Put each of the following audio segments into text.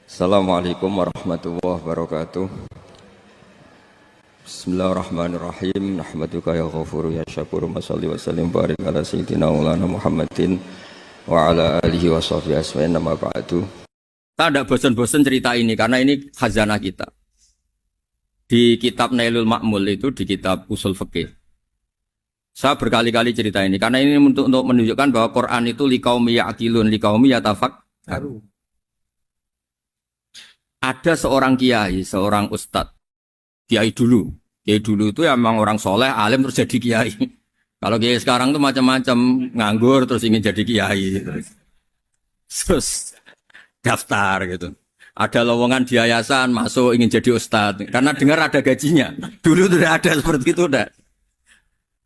Assalamualaikum warahmatullahi wabarakatuh. Bismillahirrahmanirrahim. Nahmaduka ya ghafuru ya syakuru. Masalli wa sallim barik ala sayyidina maulana Muhammadin wa ala alihi wa sahbihi asma'in nama ba'du. Kita tidak bosan-bosan cerita ini karena ini khazanah kita. Di kitab Nailul Ma'mul itu, di kitab Usul Fiqih, saya berkali-kali cerita ini karena ini untuk menunjukkan bahwa Quran itu liqaumi ya'qilun, liqaumi yatafakkarun. Ada seorang kiai, seorang ustadz, kiai dulu itu emang orang soleh, alim terus jadi kiai. Kalau kiai sekarang tuh macam-macam, nganggur terus ingin jadi kiai, terus daftar gitu. Ada lowongan di yayasan, masuk ingin jadi ustadz, karena dengar ada gajinya. Dulu tuh ada seperti itu, udah.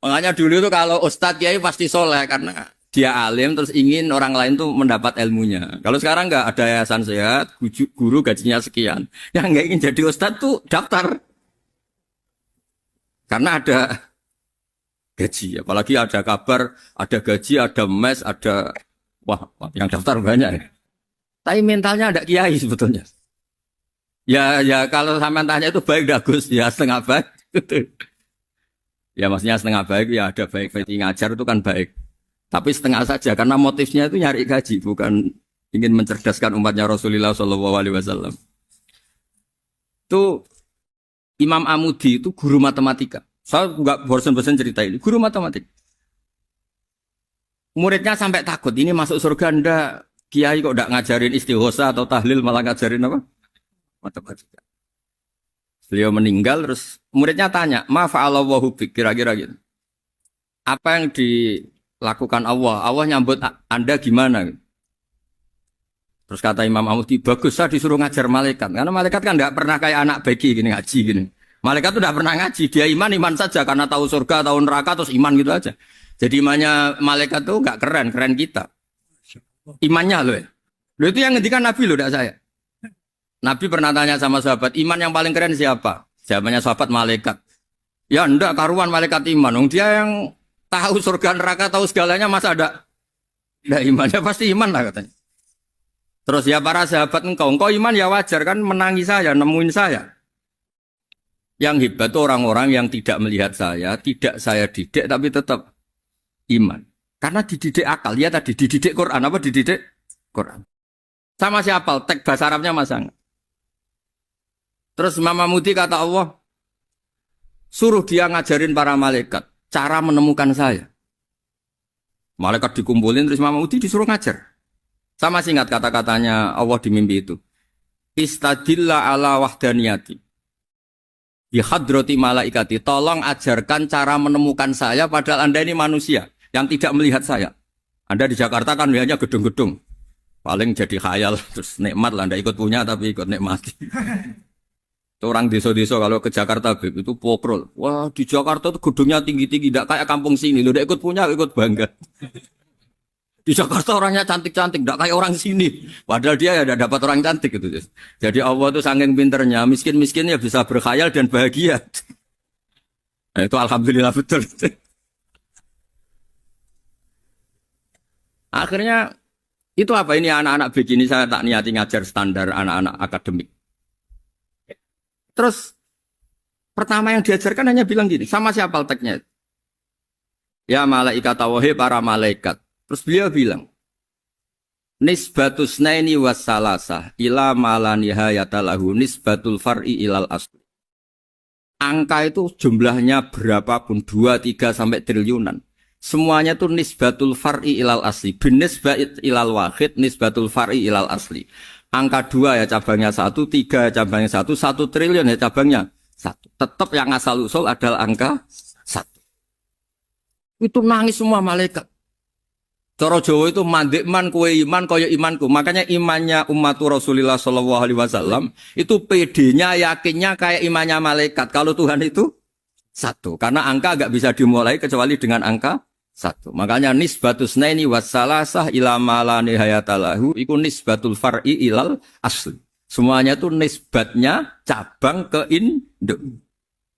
Makanya dulu tuh kalau ustadz kiai pasti soleh karena dia alim terus ingin orang lain tuh mendapat ilmunya. Kalau sekarang nggak ada yayasan sehat, guru gajinya sekian. Yang nggak ingin jadi ustadz tuh daftar. Karena ada gaji. Apalagi ada kabar, ada gaji, ada mes, ada... Wah, yang daftar banyak ya. Tapi mentalnya ada kiai sebetulnya. Ya kalau sama tanya itu baik bagus, ya setengah baik. Ya maksudnya setengah baik, ya ada baik ngajar itu kan baik. Tapi setengah saja karena motifnya itu nyari gaji, bukan ingin mencerdaskan umatnya Rasulullah SAW. Itu Imam Amudi itu guru matematika. Saya nggak bosan-bosan cerita ini. Guru matematika. Muridnya sampai takut, ini masuk surga ndak? Kiai kok ndak ngajarin istighosa atau tahlil malah ngajarin apa? Matematika. Beliau meninggal terus muridnya tanya, "Ma fa'alallahu bik?" Kira-kira gitu. Apa yang dilakukan Allah? Allah nyambut Anda gimana? Terus kata Imam Amudi, bagus saya disuruh ngajar malaikat. Karena malaikat kan tidak pernah kayak anak bagi gini ngaji gini. Malaikat itu tidak pernah ngaji. Dia iman saja karena tahu surga, tahu neraka, terus iman gitu aja. Jadi imannya malaikat itu nggak keren kita. Imannya loh ya. Loh itu yang ngendikan Nabi loh, tidak saya. Nabi pernah tanya sama sahabat, iman yang paling keren siapa? Jawabannya sahabat malaikat. Ya enggak, karuan malaikat iman. Dia yang tahu surga neraka, tahu segalanya, masa ada imannya? Pasti iman lah katanya. Terus ya para sahabat engkau iman ya wajar kan menangi saya, nemuin saya. Yang hebat itu orang-orang yang tidak melihat saya, tidak saya didik tapi tetap iman. Karena dididik akal, ya tadi dididik Quran, apa dididik Quran. Sama siapa? Teks bahasa Arabnya masang. Terus Imam Amudi kata Allah, suruh dia ngajarin para malaikat cara menemukan saya. Malaikat dikumpulin terus Imam Amudi disuruh ngajar. Sama singkat kata-katanya Allah di mimpi itu. Istadilla ala wahdaniyati. Bihadrati malaikati. Tolong ajarkan cara menemukan saya padahal Anda ini manusia yang tidak melihat saya. Anda di Jakarta kan melihatnya gedung-gedung. Paling jadi khayal terus nikmat lah. Anda ikut punya tapi ikut nikmati. Orang desa-desa kalau ke Jakarta itu pokrol. Wah di Jakarta tuh gedungnya tinggi-tinggi, tidak kayak kampung sini. Lu udah ikut punya, ikut bangga. Di Jakarta orangnya cantik-cantik, tidak kayak orang sini. Padahal dia ya tidak dapat orang cantik gitu. Jadi Allah tuh saking pinternya, miskin-miskin ya bisa berkhayal dan bahagia. Nah, itu alhamdulillah betul. Akhirnya itu apa ini anak-anak begini saya tak niati ngajar standar anak-anak akademik. Terus pertama yang diajarkan hanya bilang gini, sama siapa teksnya? Ya malaikat wahai para malaikat. Terus beliau bilang, nisbatus naini wassalasah ila malanihayatalahu nisbatul far'i ilal asli. Angka itu jumlahnya berapapun, 2, 3 sampai triliunan. Semuanya itu nisbatul far'i ilal asli. Binisbat ilal wahid nisbatul far'i ilal asli. Angka 2 ya cabangnya 1, 3 ya cabangnya 1, 1 triliun ya cabangnya 1. Tetap yang asal usul adalah angka 1. Itu nangis semua malaikat. Cara Jawa itu mandekman kue iman kaya imanku. Makanya imannya umat Rasulullah SAW itu PD-nya, yakinnya kayak imannya malaikat. Kalau Tuhan itu 1. Karena angka agak bisa dimulai kecuali dengan angka 1. Makanya nisbatus naini wassalasah ila malani hayatalahu iku nisbatul far'i ilal asli. Semuanya itu nisbatnya cabang ke induk.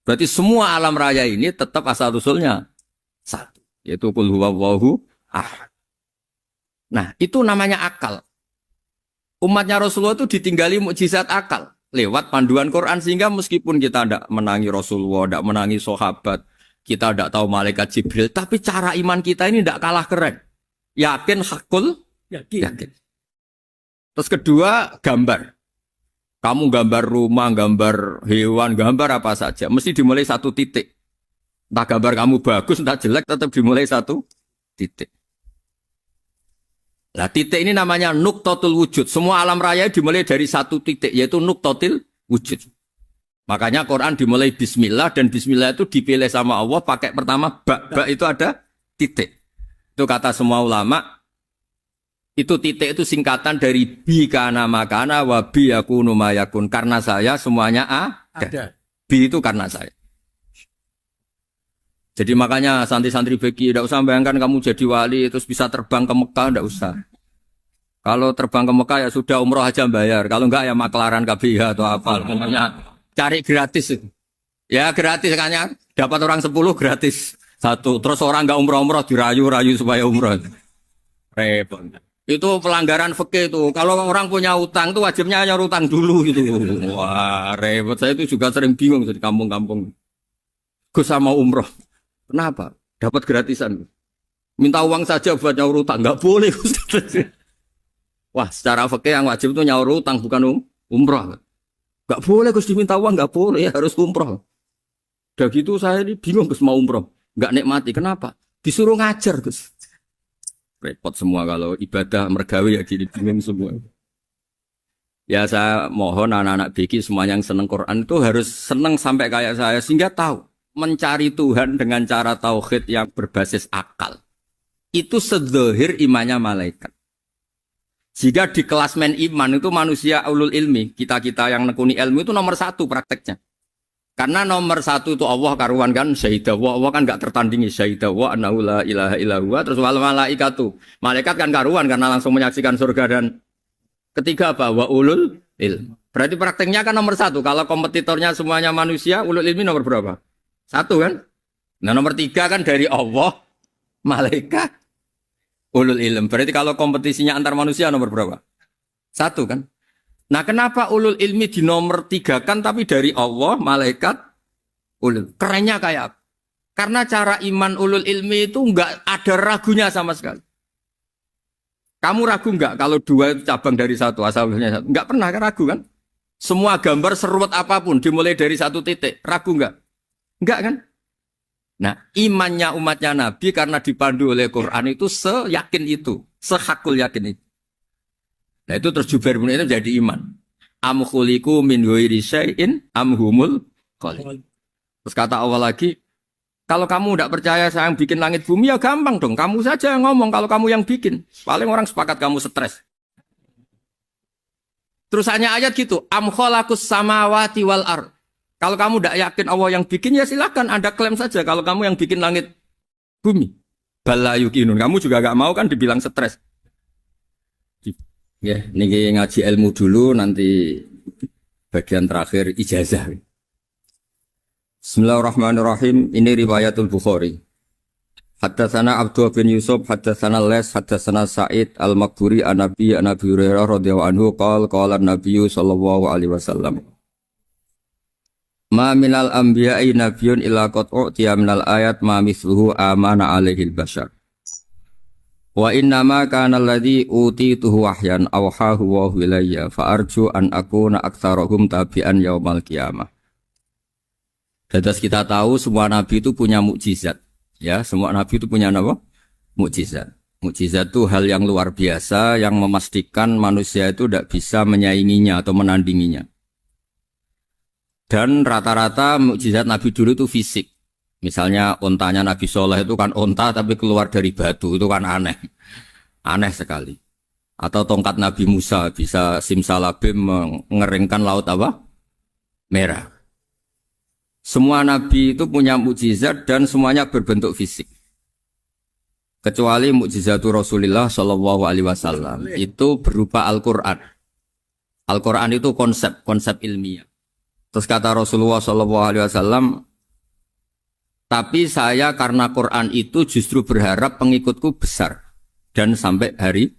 Berarti semua alam raya ini tetap asal usulnya 1. Yaitu qul huwallahu ahad. Nah, itu namanya akal. Umatnya Rasulullah itu ditinggali mukjizat akal lewat panduan Quran sehingga meskipun kita tidak menangi Rasulullah, tidak menangi sahabat, kita tidak tahu malaikat Jibril, tapi cara iman kita ini tidak kalah keren. Yakin hakul, yakin. Terus kedua, gambar. Kamu gambar rumah, gambar hewan, gambar apa saja, mesti dimulai satu titik. Entah gambar kamu bagus, entah jelek, tetap dimulai satu titik. Nah, titik ini namanya nuqtatul wujud. Semua alam raya dimulai dari satu titik, yaitu nuqtatul wujud. Makanya Quran dimulai bismillah, dan bismillah itu dipilih sama Allah pakai pertama ba itu ada titik. Itu kata semua ulama, itu titik itu singkatan dari bi kana makana wa bi yakunu mayakun. Karena saya semuanya ada. Bi itu karena saya. Jadi makanya santri-santri beki, tidak usah bayangkan kamu jadi wali terus bisa terbang ke Mekah, tidak usah. Kalau terbang ke Mekah ya sudah umroh aja bayar. Kalau enggak ya maklaran KBH atau apa. Pokoknya cari gratis. Ya gratis kan ya. Dapat orang 10 gratis. Satu. Terus orang enggak umroh-umroh dirayu-rayu supaya umroh. Repot. Itu pelanggaran fikih itu. Kalau orang punya utang itu wajibnya hanya utang dulu gitu. Wah repot. Saya itu juga sering bingung di kampung-kampung. Gus sama umroh. Kenapa? Dapat gratisan. Minta uang saja buat nyaur utang. Enggak boleh. Wah, secara fikih yang wajib itu nyaur utang bukan umroh. Enggak boleh Gus diminta uang, enggak boleh, harus umroh. Udah gitu saya ini bingung Gus mau umroh. Enggak nikmati. Kenapa? Disuruh ngajar Gus. Repot semua kalau ibadah mergawe ya gini bingung semua. Ya saya mohon anak-anak BK semua yang seneng Quran itu harus seneng sampai kayak saya sehingga tahu mencari Tuhan dengan cara tauhid yang berbasis akal. Itu sedzahir imannya malaikat. Jika di klasmen iman itu manusia ulul ilmi, kita-kita yang nekuni ilmu itu nomor 1 prakteknya. Karena nomor 1 itu Allah karuan kan, syahidah wa, Allah kan gak tertandingi, syahidah wa annahu la ilaha illallah, terus wal malaikatu. Malaikat kan karuan karena langsung menyaksikan surga, dan ketiga apa? Wa ulul ilmi. Berarti prakteknya kan nomor 1. Kalau kompetitornya semuanya manusia, ulul ilmi nomor berapa? 1 kan? Nah nomor 3 kan dari Allah, malaikat, ulul ilm. Berarti kalau kompetisinya antar manusia nomor berapa? 1 kan? Nah kenapa ulul ilmi di nomor 3 kan tapi dari Allah, malaikat, ulul. Kerennya kayak apa? Karena cara iman ulul ilmi itu enggak ada ragunya sama sekali. Kamu ragu enggak kalau 2 itu cabang dari 1, asalnya 1? Enggak pernah kan ragu kan? Semua gambar seruat apapun dimulai dari 1 titik. Ragu enggak? Enggak kan? Nah, imannya umatnya Nabi karena dipandu oleh Quran itu seyakin itu, sehakul yakin itu. Nah, itu terus Jubair bin itu jadi iman. Am khuliqu min ghairi syai'in am humul khaliq. Terus kata Allah lagi, kalau kamu tidak percaya saya yang bikin langit bumi ya gampang dong, kamu saja yang ngomong kalau kamu yang bikin. Paling orang sepakat kamu stres. Terus hanya ayat gitu, am khalaqus samawati wal ardh. Kalau kamu tidak yakin Allah yang bikin, ya silakan Anda klaim saja kalau kamu yang bikin langit bumi. Bala yukinun. Kamu juga gak mau kan dibilang stres. Ya, ini ngaji ilmu dulu, nanti bagian terakhir ijazah. Bismillahirrahmanirrahim. Ini riwayatul Bukhari. Haddatsana Abdullah bin Yusuf, haddatsana Les, haddatsana Sa'id al-Maqburi an-Nabi Hurairah radhiyallahu anhu qala an-Nabi sallallahu alaihi wasallam. Ma minal anbiya'i nabiyyun illa qad u'tiya minal ayat ma mithluhu amana alaihil bashar. Wa innama kana alladhi utituhu wahyan awhahu wa ilayya fa arju an akuna aktsarahum tabi'an yaumal qiyamah. Dados kita tahu semua nabi itu punya mukjizat. Ya, semua nabi itu punya apa? Mukjizat. Mukjizat itu hal yang luar biasa yang memastikan manusia itu tidak bisa menyainginya atau menandinginya. Dan rata-rata mukjizat Nabi dulu itu fisik. Misalnya ontanya Nabi Soleh itu kan onta tapi keluar dari batu, itu kan aneh. Aneh sekali. Atau tongkat Nabi Musa bisa simsalabim mengeringkan laut apa? Merah. Semua Nabi itu punya mukjizat dan semuanya berbentuk fisik. Kecuali mukjizatul Rasulullah Shallallahu Alaihi Wasallam itu berupa Al-Quran. Al-Quran itu konsep ilmiah. Terus kata Rasulullah SAW, tapi saya karena Quran itu justru berharap pengikutku besar dan sampai hari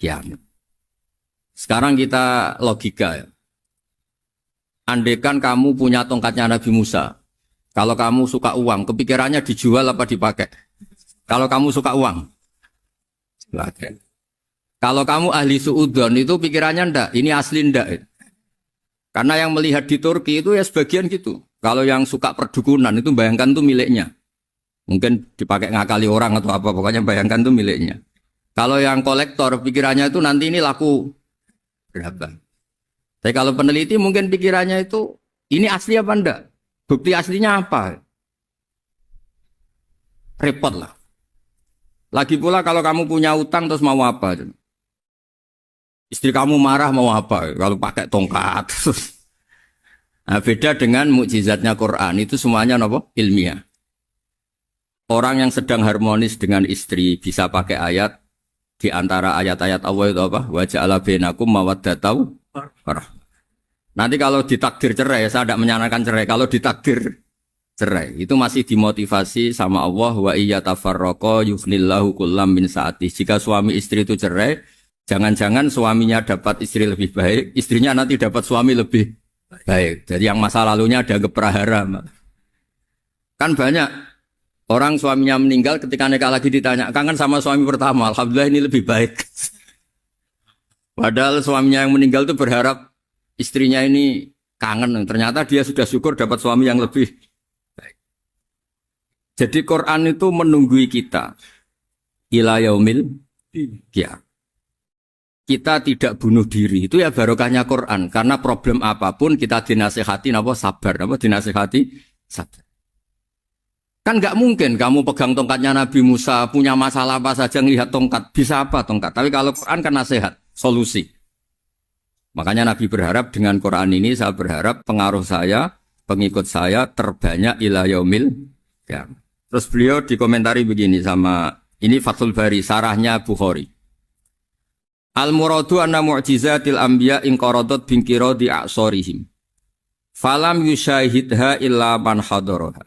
kiamat. Sekarang kita logika ya. Andekan kamu punya tongkatnya Nabi Musa. Kalau kamu suka uang, kepikirannya dijual apa dipakai? Kalau kamu suka uang, dipakai. Kalau kamu ahli suudon itu pikirannya ndak, ini asli ndak. Karena yang melihat di Turki itu ya sebagian gitu. Kalau yang suka perdukunan itu bayangkan tuh miliknya. Mungkin dipakai ngakali orang atau apa, pokoknya bayangkan tuh miliknya. Kalau yang kolektor pikirannya itu nanti ini laku berapa. Tapi kalau peneliti mungkin pikirannya itu ini asli apa enggak? Bukti aslinya apa? Repot lah. Lagi pula kalau kamu punya utang terus mau apa? Istri kamu marah mau apa? Kalau pakai tongkat. Nah, beda dengan mukjizatnya Quran itu semuanya apa? Ilmiah. Orang yang sedang harmonis dengan istri bisa pakai ayat di antara ayat-ayat Allah itu apa? Wa ja'ala bainakum mawaddatan warahmah. Nanti kalau ditakdir cerai, saya tidak menyarankan cerai. Kalau ditakdir cerai, itu masih dimotivasi sama Allah. Wa iya tafarraqa yughnillahu kullam min sa'ati. Jika suami istri itu cerai, jangan-jangan suaminya dapat istri lebih baik, istrinya nanti dapat suami lebih baik. Jadi yang masa lalunya ada keprahara. Kan banyak orang suaminya meninggal ketika nikah lagi ditanya, kangen sama suami pertama, alhamdulillah ini lebih baik. Padahal suaminya yang meninggal itu berharap istrinya ini kangen, ternyata dia sudah syukur dapat suami yang lebih baik. Jadi Quran itu menunggui kita ila yaumil qiyamah. Kita tidak bunuh diri, itu ya barokahnya Quran. Karena problem apapun kita dinasihati sabar, dinasihati sabar. Kan nggak mungkin kamu pegang tongkatnya Nabi Musa, punya masalah apa saja ngelihat tongkat, bisa apa tongkat. Tapi kalau Quran kan nasihat, solusi. Makanya Nabi berharap dengan Quran ini, saya berharap pengaruh saya, pengikut saya terbanyak ila yaumil qiyamah. Terus beliau dikomentari begini sama, ini Fathul Bari, sarahnya Bukhari. Al-muradu anna mu'jizatil anbiya inqaradat binkiradi a'sorihim. Falam yushahidha illa man hadaraha.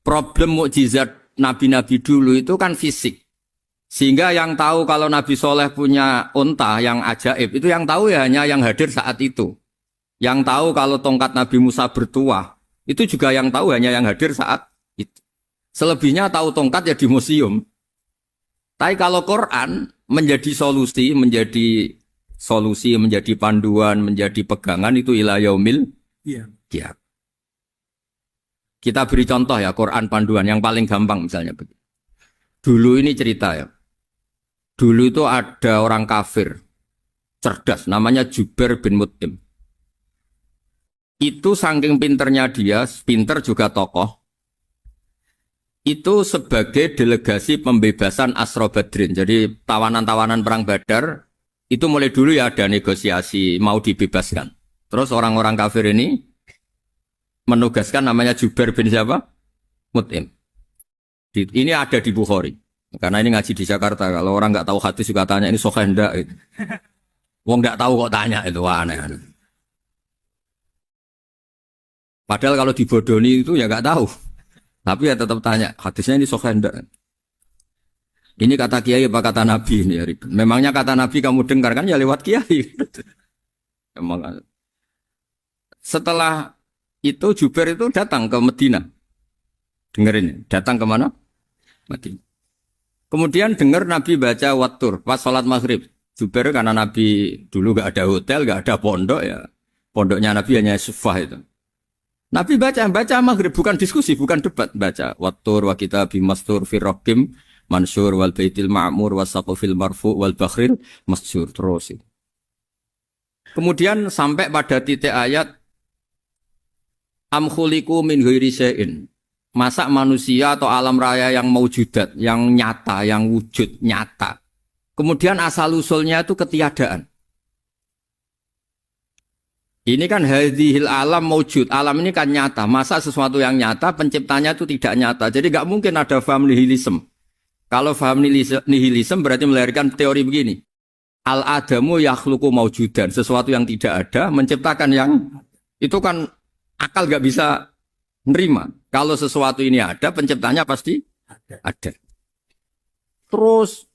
Problem mukjizat nabi-nabi dulu itu kan fisik. Sehingga yang tahu kalau Nabi Soleh punya unta yang ajaib, itu yang tahu ya hanya yang hadir saat itu. Yang tahu kalau tongkat Nabi Musa bertuah, itu juga yang tahu hanya yang hadir saat itu. Selebihnya tahu tongkat ya di museum. Tapi kalau Quran menjadi solusi, menjadi panduan, menjadi pegangan itu ila yaumil qiyamah. Kita beri contoh ya, Quran panduan yang paling gampang misalnya begini. Dulu ini cerita ya. Dulu itu ada orang kafir cerdas namanya Jubair bin Mut'im. Itu saking pinternya dia, pinter juga tokoh. Itu sebagai delegasi pembebasan Asra Badrin. Jadi tawanan-tawanan perang Badar itu mulai dulu ya ada negosiasi mau dibebaskan. Terus orang-orang kafir ini menugaskan namanya Jubair bin siapa? Mut'im. Ini ada di Bukhari. Karena ini ngaji di Jakarta, kalau orang nggak tahu hadis juga tanya ini sahih enggak gitu. Wong nggak tahu kok tanya itu aneh. Padahal kalau dibodoni itu ya nggak tahu. Tapi ya tetap tanya, hadisnya ini sahih enggak. Ini kata kiai apa kata nabi ini ya. Memangnya kata nabi kamu dengar kan ya lewat kiai. Emang. Setelah itu Jubair itu datang ke Medina. Dengerin, datang ke mana? Medina. Kemudian dengar Nabi baca Wattur pas sholat maghrib. Jubair karena Nabi dulu gak ada hotel, gak ada pondok ya. Pondoknya Nabi hanya sufah itu. Nabi baca maghrib, bukan diskusi, bukan debat. Baca Wattur wa kitabi mastur firrokim mansur wal baitil ma'mur wasaqufil marfu wal bakhril masjur. Terus itu. Kemudian sampai pada titik ayat am khuliqu min ghairi syai'in. Masa manusia atau alam raya yang maujudat, yang nyata, yang wujud nyata. Kemudian asal-usulnya itu ketiadaan. Ini kan hadhil alam maujud. Alam ini kan nyata. Masa sesuatu yang nyata, penciptanya itu tidak nyata. Jadi nggak mungkin ada faham nihilisme. Kalau faham nihilisme berarti melahirkan teori begini. Al-adamu yakhluqu maujudan. Sesuatu yang tidak ada, menciptakan yang... Itu kan akal nggak bisa nerima. Kalau sesuatu ini ada, penciptanya pasti ada. Terus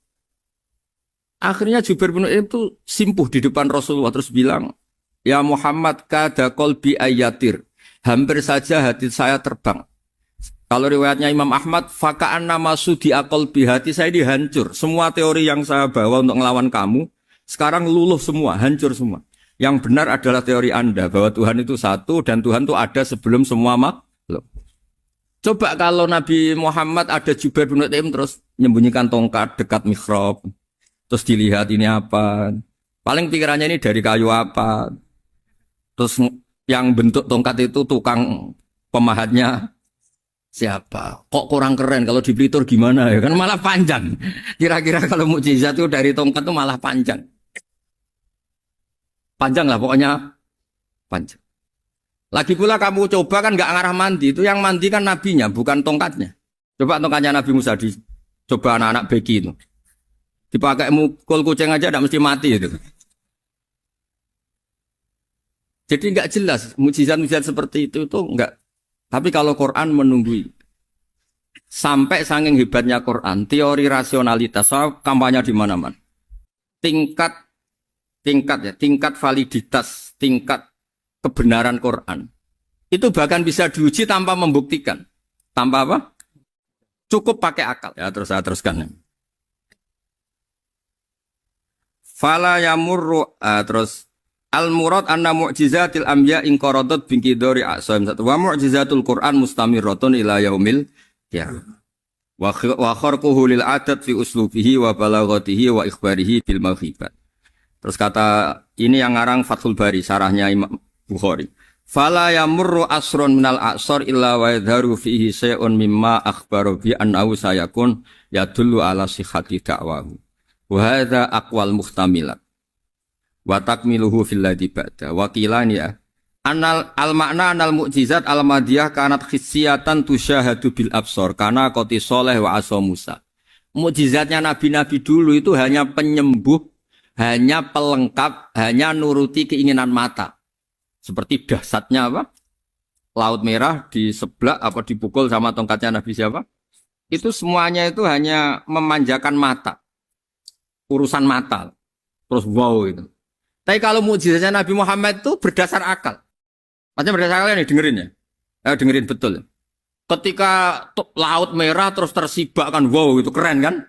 Akhirnya Jubair bin Mut'im itu simpuh di depan Rasulullah terus bilang, "Ya Muhammad, kada qalbi ayatir." Hampir saja hati saya terbang. Kalau riwayatnya Imam Ahmad, faka'an nama sudi qalbi, hati saya ini hancur. Semua teori yang saya bawa untuk ngelawan kamu sekarang luluh semua, hancur semua. Yang benar adalah teori Anda bahwa Tuhan itu satu dan Tuhan itu ada sebelum semua makhluk. Coba kalau Nabi Muhammad ada Jubair bin Mut'im terus menyembunyikan tongkat dekat mihrab. Terus dilihat ini apa. Paling pikirannya ini dari kayu apa. Terus yang bentuk tongkat itu tukang pemahatnya siapa. Kok kurang keren kalau di Blitar gimana ya. Kan malah panjang. Kira-kira kalau mukjizat itu dari tongkat itu malah panjang. Panjang lah pokoknya. Panjang. Lagi pula kamu coba kan gak ngarah mandi. Itu yang mandi kan nabinya bukan tongkatnya. Coba tongkatnya Nabi Musa coba anak-anak beki itu. Dipakai mukul kucing aja tidak mesti mati itu. Jadi nggak jelas mukjizat-mukjizat seperti itu nggak. Tapi kalau Quran menunggui sampai saking hebatnya Quran, teori rasionalitas soal kampanye di mana-mana. Tingkat validitas, tingkat kebenaran Quran itu bahkan bisa diuji tanpa membuktikan. Tanpa apa? Cukup pakai akal. Ya terus saya teruskan. Fala yamurru terus al-murad anna mu'jizatil anbiya in qaradat bin qidari asaim satu wa mu'jizatul Qur'an mustamirratun ila yaumil qiyamah wa kharquhu lil adat fi uslubihi wa balaghatihi wa ikhbarihi bil mawhibat. Terus kata ini yang ngarang Fathul Bari sarahnya Imam Bukhari. Fala yamurru asrun minal a'sar illa wa yadharu fihi shay'un mimma akhbaru bi annahu sayakun yadullu ala sihhati da'wahu. Wa hadza aqwal muhtamilat wa takmiluhu fil ladzi ba'da wa qilani ya anal al makna anal mukjizat al madiyah kanat khissiyatan tusyahadu bil absar kana qati sholeh wa asa Musa. Mukjizatnya nabi-nabi dulu itu hanya penyembuh, hanya pelengkap, hanya nuruti keinginan mata. Seperti dahsyatnya apa? Laut Merah di sebelah apa dipukul sama tongkatnya Nabi siapa? Itu semuanya itu hanya memanjakan mata. Urusan mata. Terus wow itu. Tapi kalau mukjizatnya Nabi Muhammad itu berdasar akal. Maksudnya berdasar akal nih dengerin ya. Dengerin betul. Ketika Laut Merah terus tersibak kan wow itu keren kan.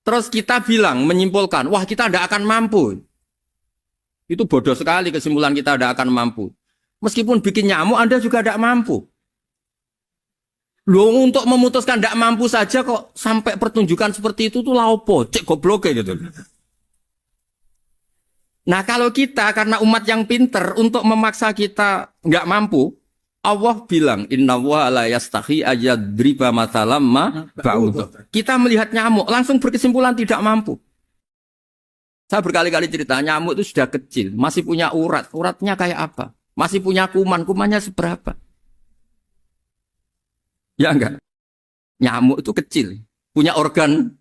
Terus kita bilang menyimpulkan wah kita tidak akan mampu. Itu bodoh sekali kesimpulan kita tidak akan mampu. Meskipun bikin nyamuk Anda juga tidak mampu. Loh untuk memutuskan tidak mampu saja kok sampai pertunjukan seperti itu tuh laopo, cek goblok gitu. Nah kalau kita karena umat yang pinter untuk memaksa kita nggak mampu, Allah bilang innallaha la yastahi ayadriba mathalam ma ba'ud. Kita melihat nyamuk langsung berkesimpulan tidak mampu. Saya berkali-kali cerita nyamuk itu sudah kecil, masih punya urat, uratnya kayak apa? Masih punya kuman, kumannya seberapa? Ya enggak. Nyamuk itu kecil, punya organ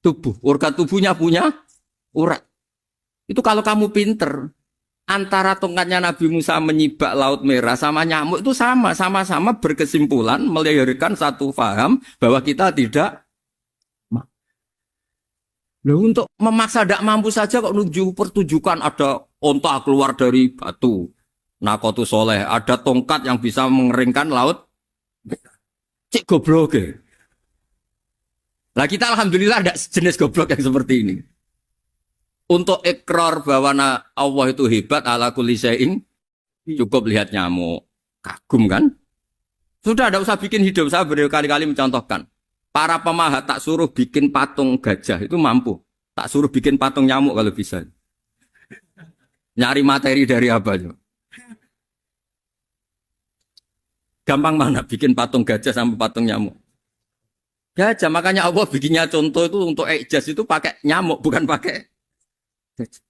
tubuhnya punya urat. Itu kalau kamu pinter, antara tongkatnya Nabi Musa menyibak Laut Merah sama nyamuk itu sama-sama berkesimpulan melahirkan satu faham bahwa kita tidak. Loh, untuk memaksa tidak mampu saja kok menuju pertunjukan ada onta keluar dari batu, Nakotu Soleh, ada tongkat yang bisa mengeringkan laut. Cik goblok ya. Nah kita alhamdulillah ada jenis goblok yang seperti ini. Untuk ikrar bahwa Allah itu hebat ala kulli syai'in, cukup lihat nyamuk. Kagum kan? Sudah tidak usah bikin hidup. Saya berkali-kali mencontohkan. Para pemahat tak suruh bikin patung gajah itu mampu. Tak suruh bikin patung nyamuk kalau bisa. Nyari materi dari apa? Gampang mana bikin patung gajah sama patung nyamuk? Gajah, makanya Allah bikinnya contoh itu untuk ijaz itu pakai nyamuk, bukan pakai gajah.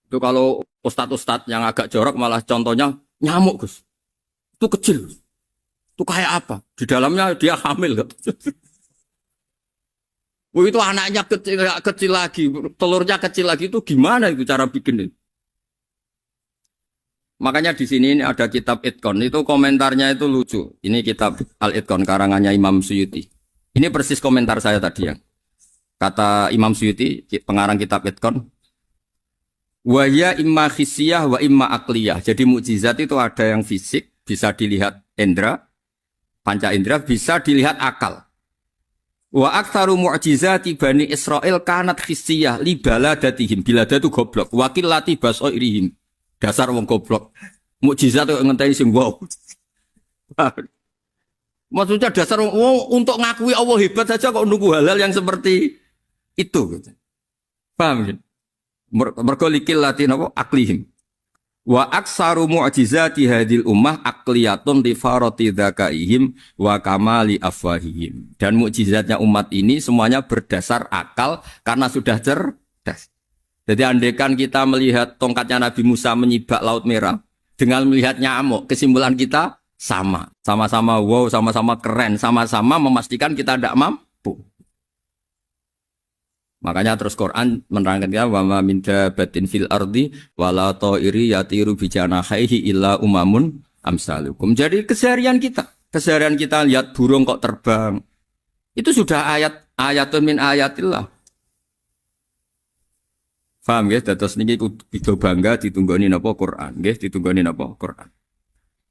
Itu kalau ustadz-ustadz yang agak jorok malah contohnya nyamuk, Gus. Itu kecil. Itu kayak apa? Di dalamnya dia hamil. Itu anaknya kecil lagi, telurnya kecil lagi, itu gimana itu cara bikin itu? Makanya di sini ada kitab Itqon, itu komentarnya itu lucu. Ini kitab Al-Itqon karangannya Imam Suyuti. Ini persis komentar saya tadi yang. Kata Imam Suyuti, pengarang kitab Itqan, wa ya imma khissiyah wa imma akliyah. Jadi mukjizat itu ada yang fisik, bisa dilihat indra, panca indra, bisa dilihat akal. Wa aktsaru mu'jizati Bani Israil kanat khissiyah li baladatihim. Bilada itu goblok. Wakil lati basoirihim. Dasar wong goblok. Mukjizat kok ngenteni sing wow. Maksudnya dasar untuk ngakui Allah hebat saja kok nunggu hal-hal yang seperti itu. Paham ya? Mergo likil lati napa aklihim. Wa aksaru mu'jizati hadil ummah akliyatun li farati dzakaihim wa kamali afwahihim. Dan mukjizatnya umat ini semuanya berdasar akal karena sudah cerdas. Jadi andaikan kita melihat tongkatnya Nabi Musa menyibak Laut Merah dengan melihat nyamuk, kesimpulan kita sama. Sama-sama wow, sama-sama keren, sama-sama memastikan kita tidak mampu. Makanya terus Quran menerangkan ya wa ma min dabatin fil ardi wala ta'iri yatiru bi janahihi illa umamun amsalukum. Jadi keseharian kita lihat burung kok terbang. Itu sudah ayatun min ayatillah. Paham ya? Dados niki kudu bangga ditunggoni napa Quran, nggih, ditunggoni napa Quran.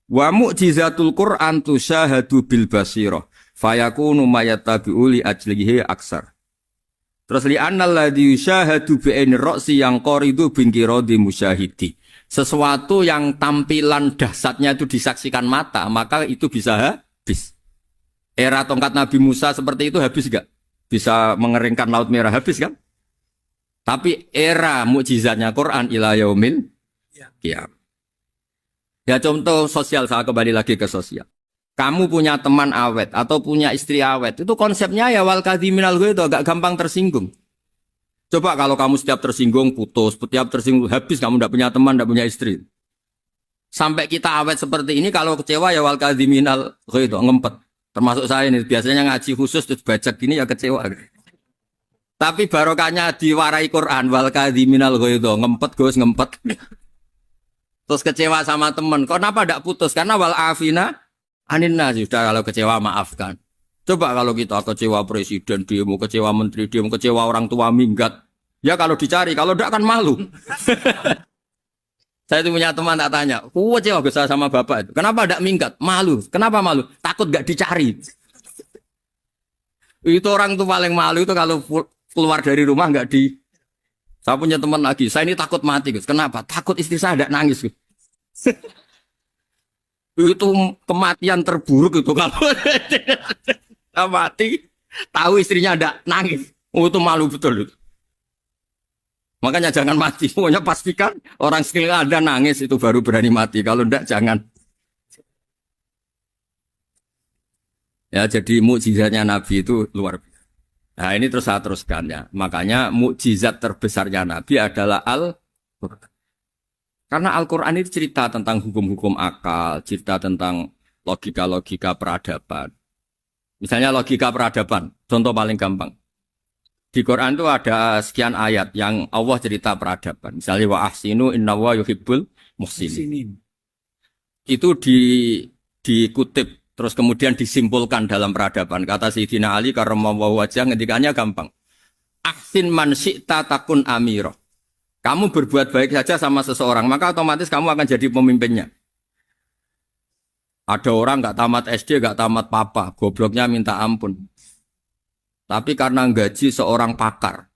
Wa mu'jizatul Quran tusyahadu bil basirah fayakunu mayatabi'u li ajlihi aksar. Terus li annal ladzi yusyahadu bi ainir ra'si yang qaridu bin qiradi musyahidi. Sesuatu yang tampilan dahsyatnya itu disaksikan mata, maka itu bisa habis. Era tongkat Nabi Musa seperti itu habis enggak? Bisa mengeringkan Laut Merah habis kan? Tapi era mukjizatnya Quran ila yaumil qiyamah. Ya contoh sosial, saya kembali lagi ke sosial. Kamu punya teman awet atau punya istri awet, itu konsepnya ya wal kadhiminal ghaidh, agak gampang tersinggung. Coba kalau kamu setiap tersinggung putus, setiap tersinggung habis, kamu tidak punya teman, tidak punya istri. Sampai kita awet seperti ini, kalau kecewa ya wal kadhiminal ghaidh, ngempet. Termasuk saya ini, biasanya ngaji khusus terus baca gini ya kecewa. Tapi barokahnya diwarai Quran wal kadhiminal ghaidh, ngempet Gus, ngempet. Terus kecewa sama teman, kenapa tidak putus? Karena wal afina Aninna sudah, kalau kecewa maafkan. Coba kalau kita kecewa presiden demo, kecewa menteri demo, kecewa orang tua minggat. Ya kalau dicari, kalau tidak kan malu. Saya itu punya teman tak tanya, kecewa besar sama bapak itu. Kenapa tidak minggat? Malu. Kenapa malu? Takut gak dicari. Itu orang tuh paling malu itu kalau keluar dari rumah nggak di. Saya punya teman lagi, saya ini takut mati Gus. Kenapa? Takut istri saya tidak nangis Gus. Itu kematian terburuk itu kalau mati tahu istrinya ada nangis, itu malu betul itu. Makanya jangan mati, pokoknya pastikan orang sekitar ada nangis itu baru berani mati, kalau enggak jangan. Ya jadi mukjizatnya Nabi itu luar biasa. Nah ini terus saya teruskan ya, makanya mukjizat terbesarnya Nabi adalah Al-Quran. Karena Al-Quran itu cerita tentang hukum-hukum akal, cerita tentang logika-logika peradaban. Misalnya logika peradaban, contoh paling gampang. Di Quran itu ada sekian ayat yang Allah cerita peradaban. Misalnya wa ahsinu innallaha yuhibbul muhsinin. Itu dikutip, terus kemudian disimpulkan dalam peradaban. Kata Sayyidina Ali karramallahu wajhah ngendikannya gampang. Ahsin man syi'ta takun amirah. Kamu berbuat baik saja sama seseorang, maka otomatis kamu akan jadi pemimpinnya. Ada orang nggak tamat SD, nggak tamat papa, gobloknya minta ampun. Tapi karena gaji seorang pakar,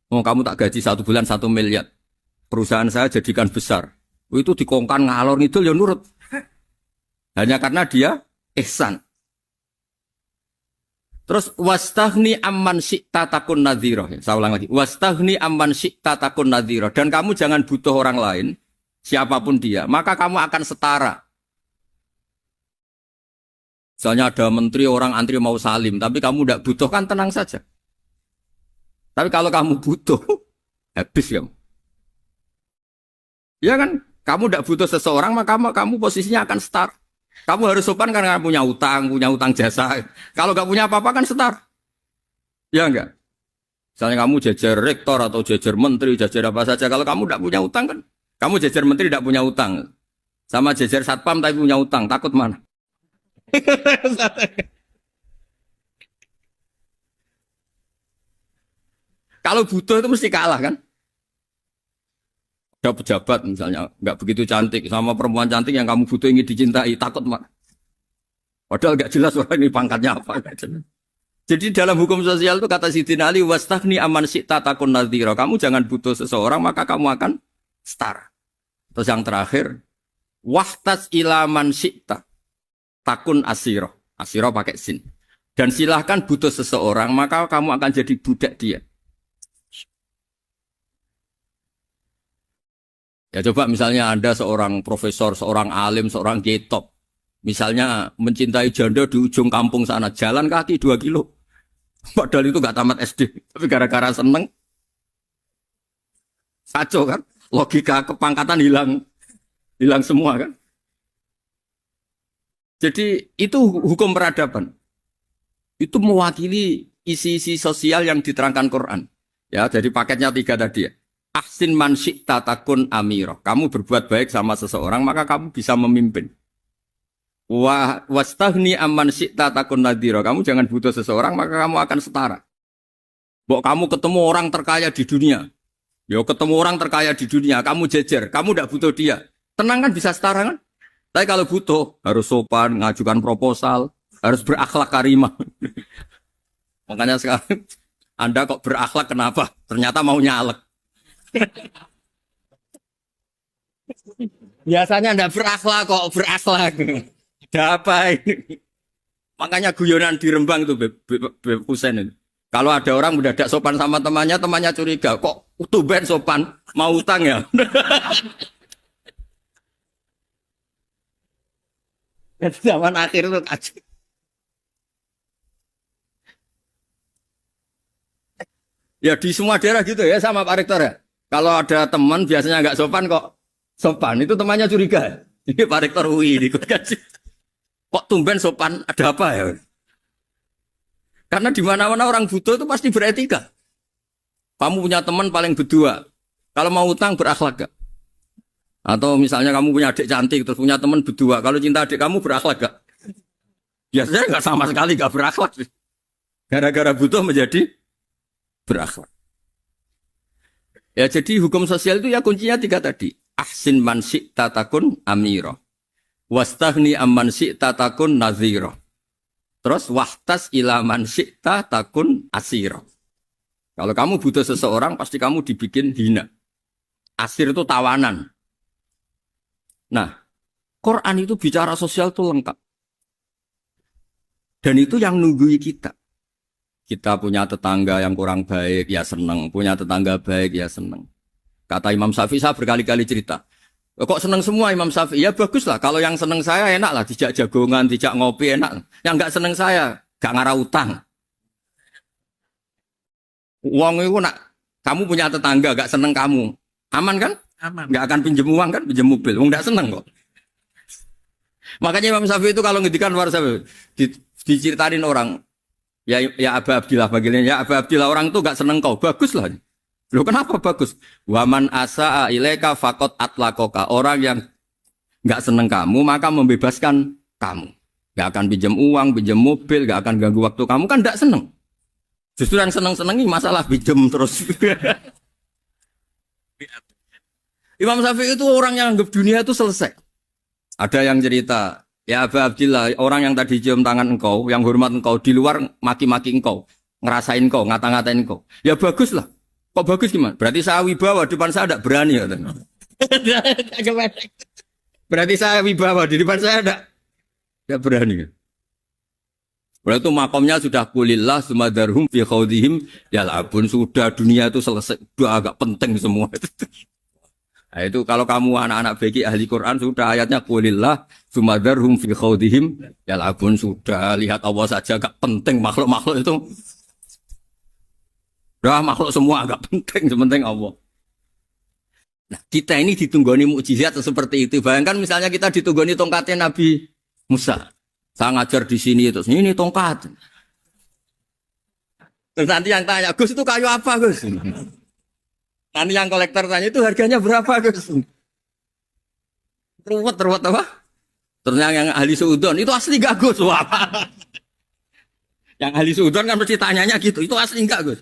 kamu tak gaji 1 bulan 1 miliar, perusahaan saya jadikan besar. Itu dikongkan ngalor ngidul ya nurut. Hanya karena dia ihsan. Terus wastaghni amman syi'ta takun nadhira. Saya ulang lagi. Wastaghni amman syi'ta takun nadhira. Dan kamu jangan butuh orang lain, siapapun dia, maka kamu akan setara. Misalnya ada menteri orang antri mau salim, tapi kamu tidak butuh, kan tenang saja. Tapi kalau kamu butuh, habis kamu. Ya kan? Kamu tidak butuh seseorang, maka kamu posisinya akan setara. Kamu harus sopan karena punya utang jasa. Kalau nggak punya apa-apa kan setar. Ya enggak? Misalnya kamu jajar rektor atau jajar menteri, jajar apa saja. Kalau kamu tidak punya utang kan, kamu jajar menteri tidak punya utang. Sama jajar satpam tapi punya utang, takut mana? Kalau butuh itu mesti kalah kan? Ada pejabat misalnya nggak begitu cantik sama perempuan cantik yang kamu butuh ingin dicintai, takut mak. Padahal nggak jelas orang ini pangkatnya apa. Jadi dalam hukum sosial itu kata Sidin Ali, wastaghni aman syi'ta takun nadhira. Kamu jangan butuh seseorang maka kamu akan setara. Terus yang terakhir, wahtas ilaman syi'ta takun asiro. Asiro pakai sin. Dan silahkan butuh seseorang maka kamu akan jadi budak dia. Ya coba misalnya Anda seorang profesor, seorang alim, seorang getop. Misalnya mencintai janda di ujung kampung sana, jalan kaki 2 kilo. Padahal itu gak tamat SD. Tapi gara-gara seneng, kacau kan? Logika kepangkatan hilang semua kan? Jadi itu hukum peradaban. Itu mewakili isi-isi sosial yang diterangkan Quran. Ya, jadi paketnya 3 tadi ya. Ahsin man syi'ta takun amirah. Kamu berbuat baik sama seseorang, maka kamu bisa memimpin. Wastaghni amman syi'ta takun nadhira. Kamu jangan butuh seseorang, maka kamu akan setara. Bok kamu ketemu orang terkaya di dunia. Yo ketemu orang terkaya di dunia, kamu jejer, kamu tidak butuh dia. Tenang kan bisa setara kan? Tapi kalau butuh, harus sopan, ngajukan proposal, harus berakhlak karimah. Makanya sekarang, Anda kok berakhlak kenapa? Ternyata mau nyalek. Biasanya Anda berakhlak kok berakhlak. Ada apa ini? Makanya guyonan di Rembang itu Beb Husein itu. Kalau ada orang mendadak sopan sama temannya, temannya curiga, kok tumben sopan, mau utang ya? Zaman akhir itu kacau. Ya di semua daerah gitu ya sama Pak Rektor ya. Kalau ada teman biasanya nggak sopan kok sopan, itu temannya curiga. Ini Pak Rektor UI ini kok tumben sopan, ada apa ya? Karena di mana-mana orang butuh itu pasti beretika. Kamu punya teman paling berdua, kalau mau utang berakhlak gak? Atau misalnya kamu punya adik cantik terus punya teman berdua, kalau cinta adik kamu berakhlak gak? Biasanya nggak sama sekali nggak berakhlak. Gara-gara butuh menjadi berakhlak. Ya jadi hukum sosial itu ya kuncinya 3 tadi. Ahsin man syi'ta takun amira. Wastaghni amman syi'ta takun nadhira. Terus wahtas ila man syi'ta takun asira. Kalau kamu butuh seseorang pasti kamu dibikin hina. Asir itu tawanan. Nah, Quran itu bicara sosial itu lengkap. Dan itu yang nunggui kita. Kita punya tetangga yang kurang baik, ya seneng. Punya tetangga baik, ya seneng. Kata Imam Syafi'i, saya berkali-kali cerita. Kok seneng semua Imam Syafi'i? Ya bagus lah. Kalau yang seneng saya enak lah. Dijak jagongan, dijak ngopi enak. Yang gak seneng saya, gak ngarah utang. Uang itu nak, kamu punya tetangga gak seneng kamu. Aman kan? Aman. Gak akan pinjem uang kan? Pinjem mobil. Uang gak seneng kok. Makanya Imam Syafi'i itu kalau ngedikan luar Syafi'i, diceritain orang. Ya Aba Abdillah bagiannya, ya Aba Abdillah orang itu gak seneng kau, bagus lah. Loh kenapa bagus? Waman asa'a ilaika faqad atlaqaka. Orang yang gak seneng kamu maka membebaskan kamu. Gak akan pinjam uang, pinjam mobil, gak akan ganggu waktu kamu kan gak seneng. Justru yang seneng-senengi masalah pinjam terus. Imam Syafi'i itu orang yang anggap dunia itu selesai. Ada yang cerita, ya Aba Abdillah, orang yang tadi cium tangan engkau, yang hormat engkau, di luar maki-maki engkau, ngerasain engkau, ngata-ngatain engkau. Ya bagus lah. Kok bagus gimana? Berarti saya wibawa, depan saya tidak berani. Ya, berarti saya wibawa, di depan saya tidak berani. Berarti itu makomnya sudah kulillah, sumadarhum fi khawdihim, yal'abun, sudah dunia itu selesai, sudah agak penting semua. Nah, itu kalau kamu anak-anak beki ahli Quran sudah ayatnya qulillah sumadarhum fi khawdihim yal'abun, sudah lihat Allah saja agak penting, makhluk-makhluk itu. Dah makhluk semua agak penting, sepenting Allah. Nah, kita ini ditunggoni mukjizat seperti itu. Bayangkan misalnya kita ditunggoni tongkatnya Nabi Musa. Saya ngajar di sini terus ini tongkat. Terus nanti yang tanya, Gus itu kayu apa, Gus? Nanti yang kolektor tanya itu harganya berapa, Gus? Ruwet apa? Terus yang ahli suudon itu asli gak, Gus? Wah. Yang ahli suudon kan mesti tanyanya gitu, itu asli enggak, Gus?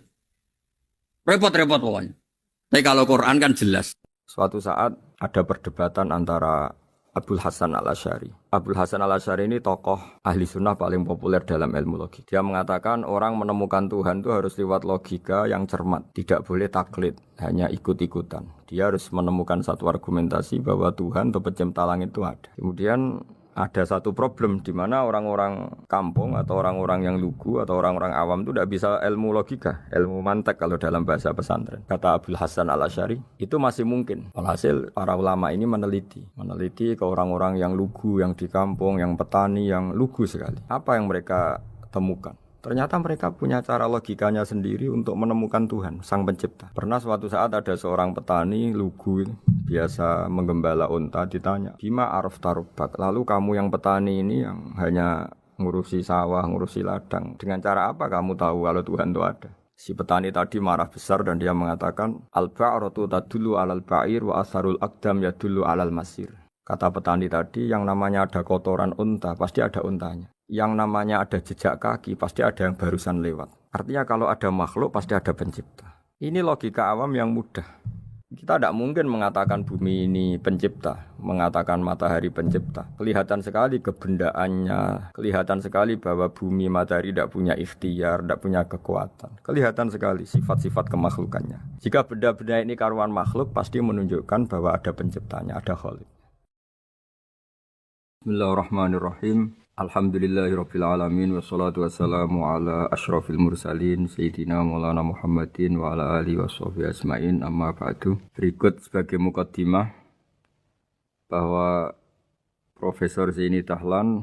Repot-repot pokoknya. Tapi kalau Quran kan jelas. Suatu saat ada perdebatan antara Abdul Hasan al-Asy'ari. Abdul Hasan al-Asy'ari ini tokoh ahli sunnah paling populer dalam ilmu logik. Dia mengatakan orang menemukan Tuhan itu harus lewat logika yang cermat. Tidak boleh taklid, hanya ikut-ikutan. Dia harus menemukan satu argumentasi bahwa Tuhan atau pencipta langit itu ada. Kemudian ada satu problem di mana orang-orang kampung atau orang-orang yang lugu atau orang-orang awam itu tidak bisa ilmu logika, ilmu mantek kalau dalam bahasa pesantren. Kata Abdul Hasan al-Asy'ari, itu masih mungkin. Alhasil para ulama ini meneliti ke orang-orang yang lugu, yang di kampung, yang petani, yang lugu sekali. Apa yang mereka temukan? Ternyata mereka punya cara logikanya sendiri untuk menemukan Tuhan, Sang Pencipta. Pernah suatu saat ada seorang petani lugu, biasa menggembala unta, ditanya, Bima araf tarubak, lalu kamu yang petani ini yang hanya ngurusi sawah, ngurusi ladang, dengan cara apa kamu tahu kalau Tuhan itu ada? Si petani tadi marah besar dan dia mengatakan, Al-ba'ratu tadullu alal ba'ir wa asarul aqdam yadullu alal masir. Kata petani tadi, yang namanya ada kotoran unta, pasti ada untanya. Yang namanya ada jejak kaki, pasti ada yang barusan lewat. Artinya kalau ada makhluk, pasti ada pencipta. Ini logika awam yang mudah. Kita tidak mungkin mengatakan bumi ini pencipta, mengatakan matahari pencipta. Kelihatan sekali kebendaannya, kelihatan sekali bahwa bumi matahari tidak punya ikhtiar, tidak punya kekuatan. Kelihatan sekali sifat-sifat kemakhlukannya. Jika benda-benda ini karuan makhluk, pasti menunjukkan bahwa ada penciptanya, ada khalik. Bismillahirrahmanirrahim. Alhamdulillahirabbil alamin wassalatu wassalamu ala asyrafil mursalin sayyidina Maulana Muhammadin wa ala alihi washabihi ajmain amma ba'du. Berikut sebagai mukaddimah bahwa Profesor Zaini Dahlan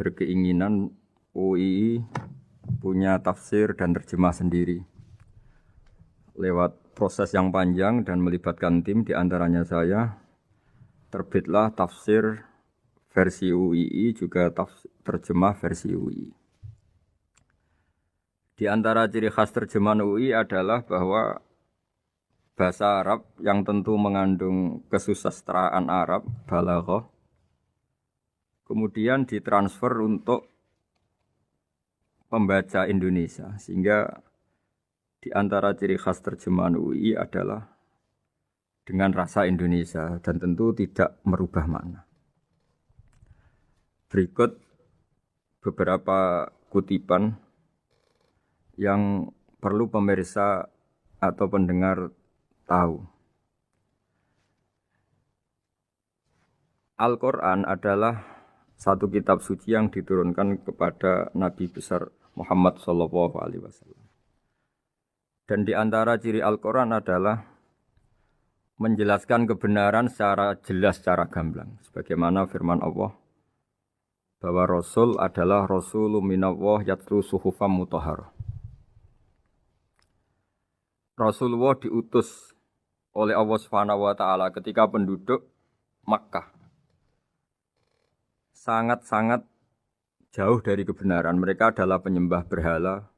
berkeinginan UII punya tafsir dan terjemah sendiri. Lewat proses yang panjang dan melibatkan tim, di antaranya saya, terbitlah tafsir versi UII, juga terjemah versi UII. Di antara ciri khas terjemahan UII adalah bahwa bahasa Arab yang tentu mengandung kesusastraan Arab, balaghah, kemudian ditransfer untuk pembaca Indonesia. Sehingga di antara ciri khas terjemahan UII adalah dengan rasa Indonesia dan tentu tidak merubah makna. Berikut beberapa kutipan yang perlu pemirsa atau pendengar tahu. Al-Quran adalah satu kitab suci yang diturunkan kepada Nabi besar Muhammad SAW. Dan di antara ciri Al-Quran adalah menjelaskan kebenaran secara jelas, secara gamblang. Sebagaimana firman Allah, bahwa Rasul adalah Rasulun minallah yatlu suhufam mutahharah. Rasulullah diutus oleh Allah Subhanahu wa taala ketika penduduk Makkah sangat-sangat jauh dari kebenaran. Mereka adalah penyembah berhala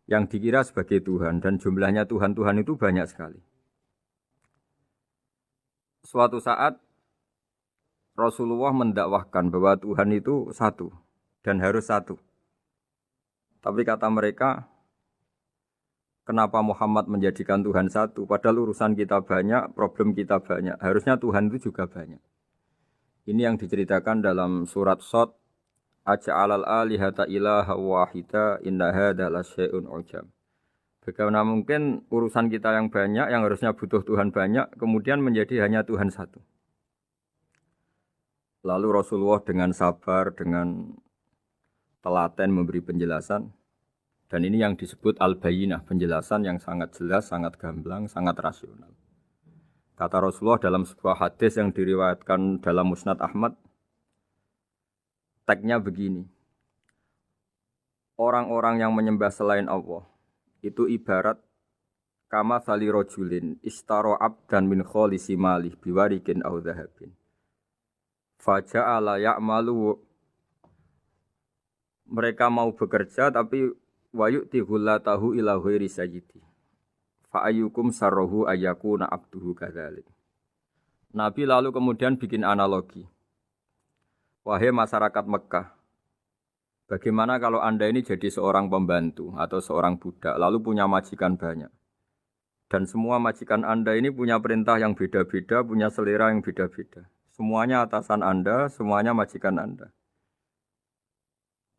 yang dikira sebagai Tuhan, dan jumlahnya Tuhan-Tuhan itu banyak sekali. Suatu saat Rasulullah mendakwahkan bahwa Tuhan itu satu dan harus satu. Tapi kata mereka, kenapa Muhammad menjadikan Tuhan satu? Padahal urusan kita banyak, problem kita banyak. Harusnya Tuhan itu juga banyak. Ini yang diceritakan dalam surat Shad, Aja'alal alihata ilaha wahida inna hadza lasyai'un ujab. Bagaimana mungkin urusan kita yang banyak, yang harusnya butuh Tuhan banyak, kemudian menjadi hanya Tuhan satu. Lalu Rasulullah dengan sabar, dengan telaten memberi penjelasan. Dan ini yang disebut al-bayyinah, penjelasan yang sangat jelas, sangat gamblang, sangat rasional. Kata Rasulullah dalam sebuah hadis yang diriwayatkan dalam Musnad Ahmad, tagnya begini, orang-orang yang menyembah selain Allah, itu ibarat kama thali rojulin istaro abdan min kholisi malih biwarikin au dhahabin. Faja'ala ya'malu, mereka mau bekerja tapi wayu'ti ghullatahu ila ghairi sayyidi. Fa'ayyukum sarruhu ayyakuna abduhu kadzalik. Nabi lalu kemudian bikin analogi. Wahai masyarakat Mekah, bagaimana kalau Anda ini jadi seorang pembantu atau seorang budak lalu punya majikan banyak. Dan semua majikan Anda ini punya perintah yang beda-beda, punya selera yang beda-beda. Semuanya atasan Anda, semuanya majikan Anda.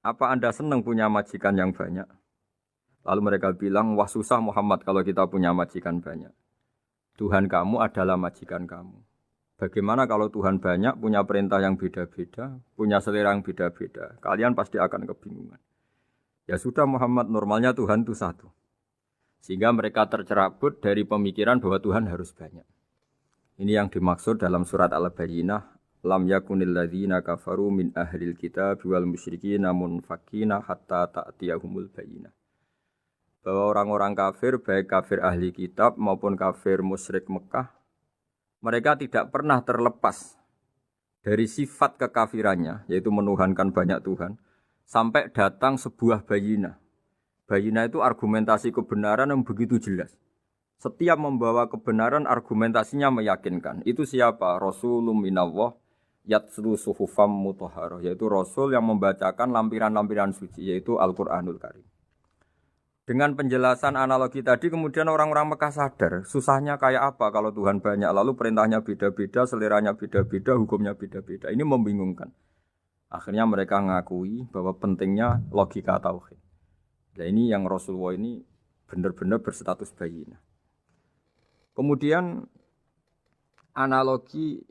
Apa Anda senang punya majikan yang banyak? Lalu mereka bilang, wah susah Muhammad kalau kita punya majikan banyak. Tuhan kamu adalah majikan kamu. Bagaimana kalau Tuhan banyak, punya perintah yang beda-beda, punya selera yang beda-beda? Kalian pasti akan kebingungan. Ya sudah Muhammad, normalnya Tuhan itu satu. Sehingga mereka tercerabut dari pemikiran bahwa Tuhan harus banyak. Ini yang dimaksud dalam surat Al-Bayyinah. Lam yakunil ladzina kafaru min ahlil kitab wal musyrikina munfakina hatta ta'tiyahumul bayyinah. Bahwa orang-orang kafir, baik kafir ahli kitab maupun kafir musyrik Mekah, mereka tidak pernah terlepas dari sifat kekafirannya, yaitu menuhankan banyak Tuhan, sampai datang sebuah bayyinah. Bayyinah itu argumentasi kebenaran yang begitu jelas. Setiap membawa kebenaran argumentasinya meyakinkan. Itu siapa? Rasulun minallah yatslu suhufam mutahharah, yaitu Rasul yang membacakan lampiran-lampiran suci, yaitu Al-Quranul Karim. Dengan penjelasan analogi tadi kemudian orang-orang Mekah sadar susahnya kayak apa kalau Tuhan banyak, lalu perintahnya beda-beda, seleranya beda-beda, hukumnya beda-beda. Ini membingungkan. Akhirnya mereka mengakui bahwa pentingnya logika tauhid. Nah ini yang Rasulullah ini benar-benar berstatus bayyinah. Kemudian analogi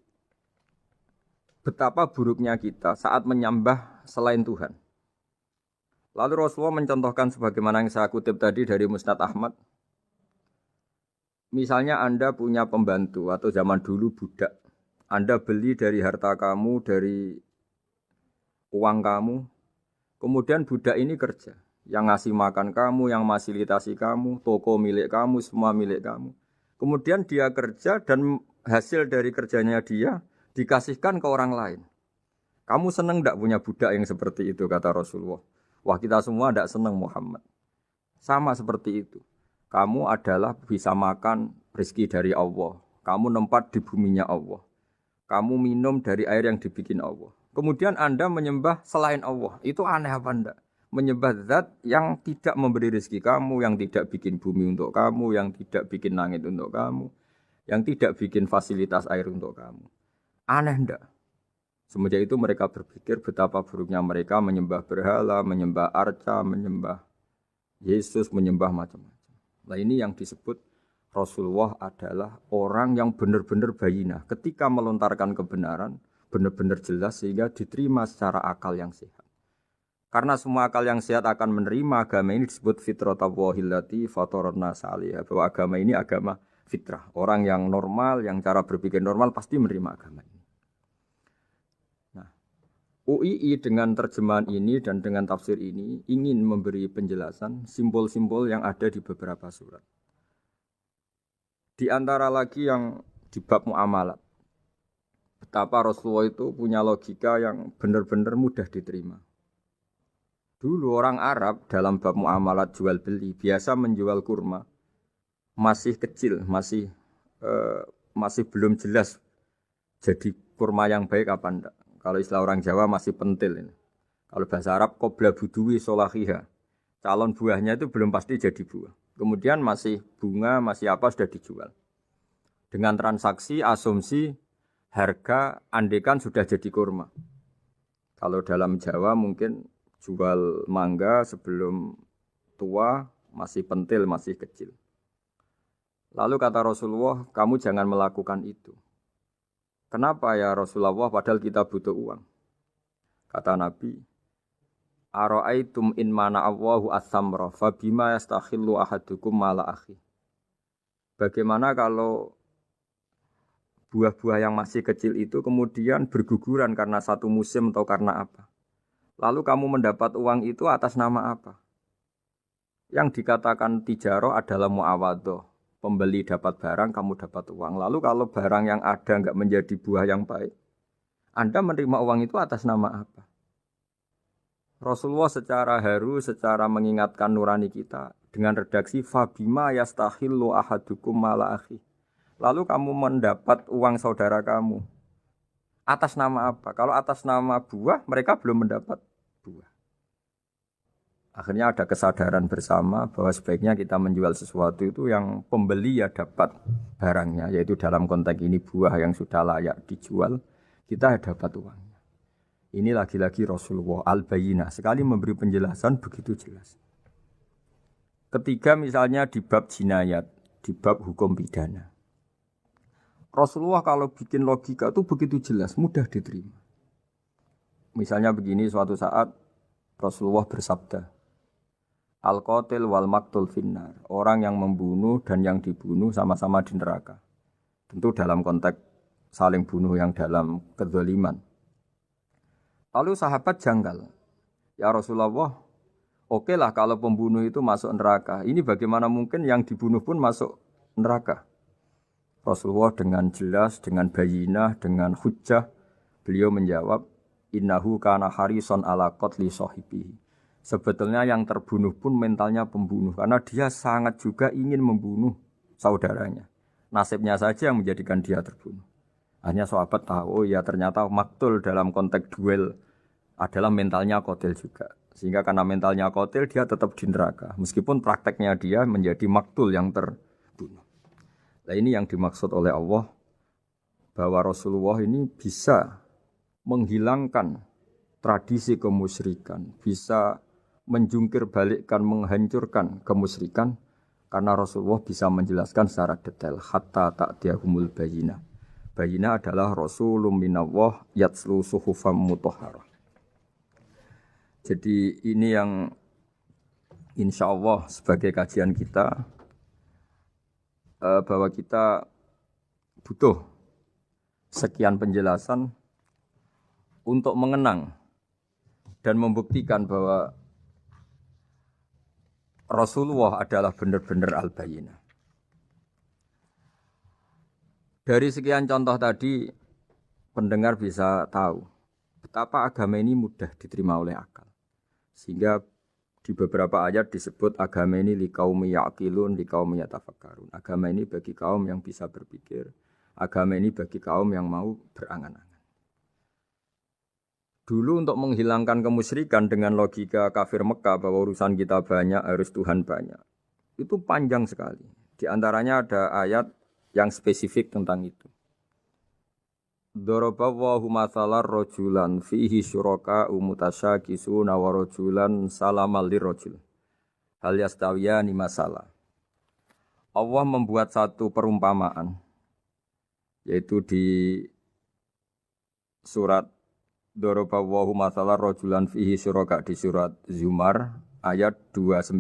betapa buruknya kita saat menyembah selain Tuhan. Lalu Rasulullah mencontohkan sebagaimana yang saya kutip tadi dari Musnad Ahmad. Misalnya Anda punya pembantu atau zaman dulu budak. Anda beli dari harta kamu, dari uang kamu. Kemudian budak ini kerja. Yang ngasih makan kamu, yang fasilitasi kamu, toko milik kamu, semua milik kamu. Kemudian dia kerja dan hasil dari kerjanya dia dikasihkan ke orang lain. Kamu senang tidak punya budak yang seperti itu, kata Rasulullah. Wah kita semua tidak senang Muhammad. Sama seperti itu. Kamu adalah bisa makan rezeki dari Allah. Kamu nempat di buminya Allah. Kamu minum dari air yang dibikin Allah. Kemudian Anda menyembah selain Allah. Itu aneh apa enggak? Menyembah zat yang tidak memberi rezeki kamu, yang tidak bikin bumi untuk kamu, yang tidak bikin langit untuk kamu, yang tidak bikin fasilitas air untuk kamu. Aneh enggak? Semenjak itu mereka berpikir betapa buruknya mereka menyembah berhala, menyembah arca, menyembah Yesus, menyembah macam-macam. Nah ini yang disebut Rasulullah adalah orang yang benar-benar bayyinah. Ketika melontarkan kebenaran, benar-benar jelas sehingga diterima secara akal yang sehat. Karena semua akal yang sehat akan menerima agama ini disebut fitratallahi allati fatarana 'alaiha. Bahwa agama ini agama fitrah. Orang yang normal, yang cara berpikir normal pasti menerima agama ini. UII dengan terjemahan ini dan dengan tafsir ini ingin memberi penjelasan simbol-simbol yang ada di beberapa surat. Di antara lagi yang di bab muamalat. Betapa Rasulullah itu punya logika yang benar-benar mudah diterima. Dulu orang Arab dalam bab muamalat jual beli biasa menjual kurma masih kecil, masih belum jelas jadi kurma yang baik apa enggak. Kalau istilah orang Jawa masih pentil ini. Kalau bahasa Arab qobla buduwi solahiha. Calon buahnya itu belum pasti jadi buah. Kemudian masih bunga, masih apa sudah dijual. Dengan transaksi, asumsi, harga andekan sudah jadi kurma. Kalau dalam Jawa mungkin jual mangga sebelum tua masih pentil, masih kecil. Lalu kata Rasulullah, kamu jangan melakukan itu. Kenapa ya Rasulullah padahal kita butuh uang? Kata Nabi, Ara'aitum in mana Allahu as-samra fa bima yastakhillu ahadukum mala akhi. Bagaimana kalau buah-buah yang masih kecil itu kemudian berguguran karena satu musim atau karena apa? Lalu kamu mendapat uang itu atas nama apa? Yang dikatakan tijaro adalah muawadhah. Pembeli dapat barang, kamu dapat uang. Lalu kalau barang yang ada enggak menjadi buah yang baik, Anda menerima uang itu atas nama apa? Rasulullah secara haru, secara mengingatkan nurani kita dengan redaksi fabima yastahillu ahadukum mala akhi. Lalu kamu mendapat uang saudara kamu atas nama apa? Kalau atas nama buah, mereka belum mendapat buah. Akhirnya ada kesadaran bersama bahwa sebaiknya kita menjual sesuatu itu yang pembeli ya dapat barangnya, yaitu dalam konteks ini buah yang sudah layak dijual, kita dapat uangnya. Ini lagi-lagi Rasulullah al-Bayyinah, sekali memberi penjelasan begitu jelas. Ketiga misalnya di bab jinayat, di bab hukum pidana. Rasulullah kalau bikin logika itu begitu jelas, mudah diterima. Misalnya begini, suatu saat Rasulullah bersabda, Al-qatil wal maktul finnar. Orang yang membunuh dan yang dibunuh sama-sama di neraka. Tentu dalam konteks saling bunuh yang dalam kedzaliman. Lalu sahabat janggal. Ya Rasulullah, oke lah kalau pembunuh itu masuk neraka. Ini bagaimana mungkin yang dibunuh pun masuk neraka? Rasulullah dengan jelas, dengan bayinah, dengan hujjah, beliau menjawab, innahu kana harison ala qatli sahibihi. Sebetulnya yang terbunuh pun mentalnya pembunuh, karena dia sangat juga ingin membunuh saudaranya. Nasibnya saja yang menjadikan dia terbunuh. Hanya sahabat tahu, oh ya ternyata maktul dalam konteks duel adalah mentalnya qatil juga. Sehingga karena mentalnya qatil dia tetap di neraka. Meskipun prakteknya dia menjadi maktul yang terbunuh. Nah ini yang dimaksud oleh Allah, bahwa Rasulullah ini bisa menghilangkan tradisi kemusyrikan, bisa menjungkir balikkan, menghancurkan kemusyrikan, karena Rasulullah bisa menjelaskan secara detail hatta ta'tiyahumul bayyinah. Bayyinah adalah Rasulun minallah yatslu suhufam mutahharah. Jadi ini yang insyaallah sebagai kajian kita, bahwa kita butuh sekian penjelasan untuk mengenang dan membuktikan bahwa Rasulullah adalah benar-benar al-bayyinah. Dari sekian contoh tadi, pendengar bisa tahu betapa agama ini mudah diterima oleh akal. Sehingga di beberapa ayat disebut agama ini liqaumi ya'qilun, liqaumi yatafakkarun. Agama ini bagi kaum yang bisa berpikir, agama ini bagi kaum yang mau berangan-angan. Dulu untuk menghilangkan kemusyrikan dengan logika kafir Mekah bahwa urusan kita banyak, harus Tuhan banyak. Itu panjang sekali. Di antaranya ada ayat yang spesifik tentang itu. Daraballahu mathalan rajulan fihi syuraka mutasyakisuna wa rajulan salamal lirajul. Hal yastawiyani masalah. Allah membuat satu perumpamaan, yaitu di surat Daraballahu mathalan rajulan fihi syuraka di surat Zumar ayat 29.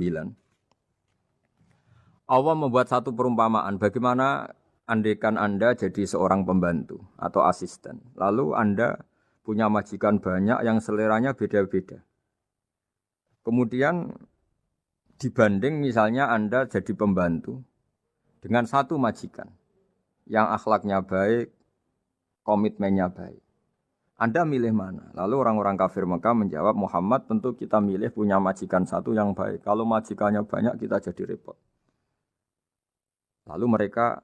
Allah membuat satu perumpamaan bagaimana andaikan Anda jadi seorang pembantu atau asisten. Lalu Anda punya majikan banyak yang seleranya beda-beda. Kemudian dibanding misalnya Anda jadi pembantu dengan satu majikan yang akhlaknya baik, komitmennya baik. Anda milih mana? Lalu orang-orang kafir Mekah menjawab, Muhammad tentu kita milih punya majikan satu yang baik. Kalau majikannya banyak kita jadi repot. Lalu mereka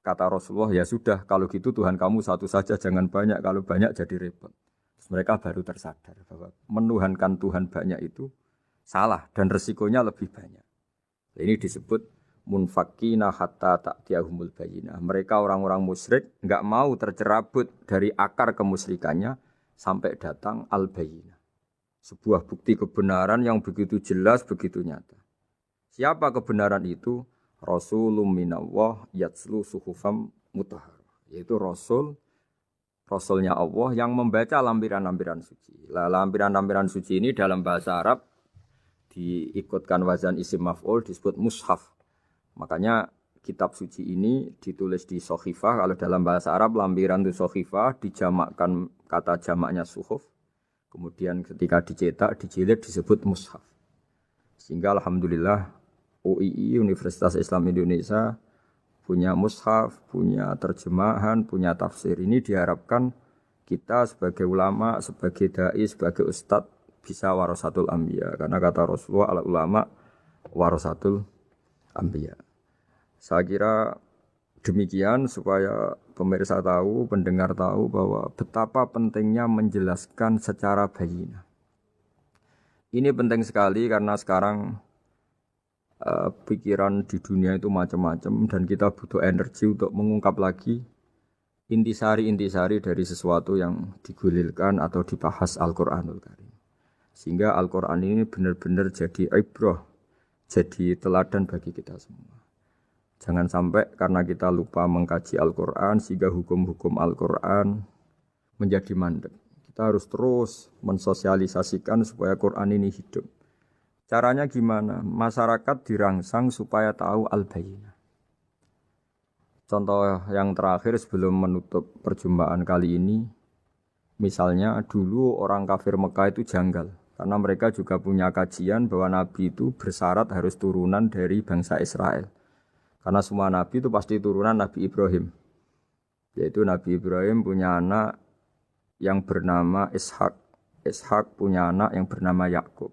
kata Rasulullah, ya sudah kalau gitu Tuhan kamu satu saja jangan banyak. Kalau banyak jadi repot. Terus mereka baru tersadar bahwa menuhankan Tuhan banyak itu salah dan resikonya lebih banyak. Ini disebut munfakina hatta ta'tiyahumul bayyinah. Mereka orang-orang musyrik enggak mau tercerabut dari akar kemusyrikannya sampai datang al-bayyinah. Sebuah bukti kebenaran yang begitu jelas, begitu nyata. Siapa kebenaran itu? Rasulun minallah yatslu suhufam mutahharah. Yaitu Rasulnya Allah yang membaca lampiran-lampiran suci. Lampiran-lampiran suci ini dalam bahasa Arab diikutkan wazan isim maf'ul disebut mushaf. Makanya kitab suci ini ditulis di sohifah. Kalau dalam bahasa Arab lampiran itu sohifah, dijamakkan kata jamaknya suhuf. Kemudian ketika dicetak, dijilid disebut mushaf. Sehingga alhamdulillah UII Universitas Islam Indonesia punya mushaf, punya terjemahan, punya tafsir. Ini diharapkan kita sebagai ulama, sebagai dai, sebagai ustadz bisa warasatul anbiya. Karena kata Rasulullah al ulama warasatul anbiya. Saya kira demikian supaya pemirsa tahu, pendengar tahu bahwa betapa pentingnya menjelaskan secara bayyinah. Ini penting sekali karena sekarang pikiran di dunia itu macam-macam dan kita butuh energi untuk mengungkap lagi intisari-intisari dari sesuatu yang digulirkan atau dibahas Al-Qur'anul Karim. Sehingga Al-Qur'an ini benar-benar jadi ibrah, jadi teladan bagi kita semua. Jangan sampai karena kita lupa mengkaji Al-Qur'an sehingga hukum-hukum Al-Qur'an menjadi mandek. Kita harus terus mensosialisasikan supaya Qur'an ini hidup. Caranya gimana? Masyarakat dirangsang supaya tahu al-bayyinah. Contoh yang terakhir sebelum menutup perjumpaan kali ini, misalnya dulu orang kafir Mekah itu janggal. Karena mereka juga punya kajian bahwa Nabi itu bersyarat harus turunan dari bangsa Israel. Karena semua Nabi itu pasti turunan Nabi Ibrahim. Yaitu Nabi Ibrahim punya anak yang bernama Ishak. Ishak punya anak yang bernama Yakub.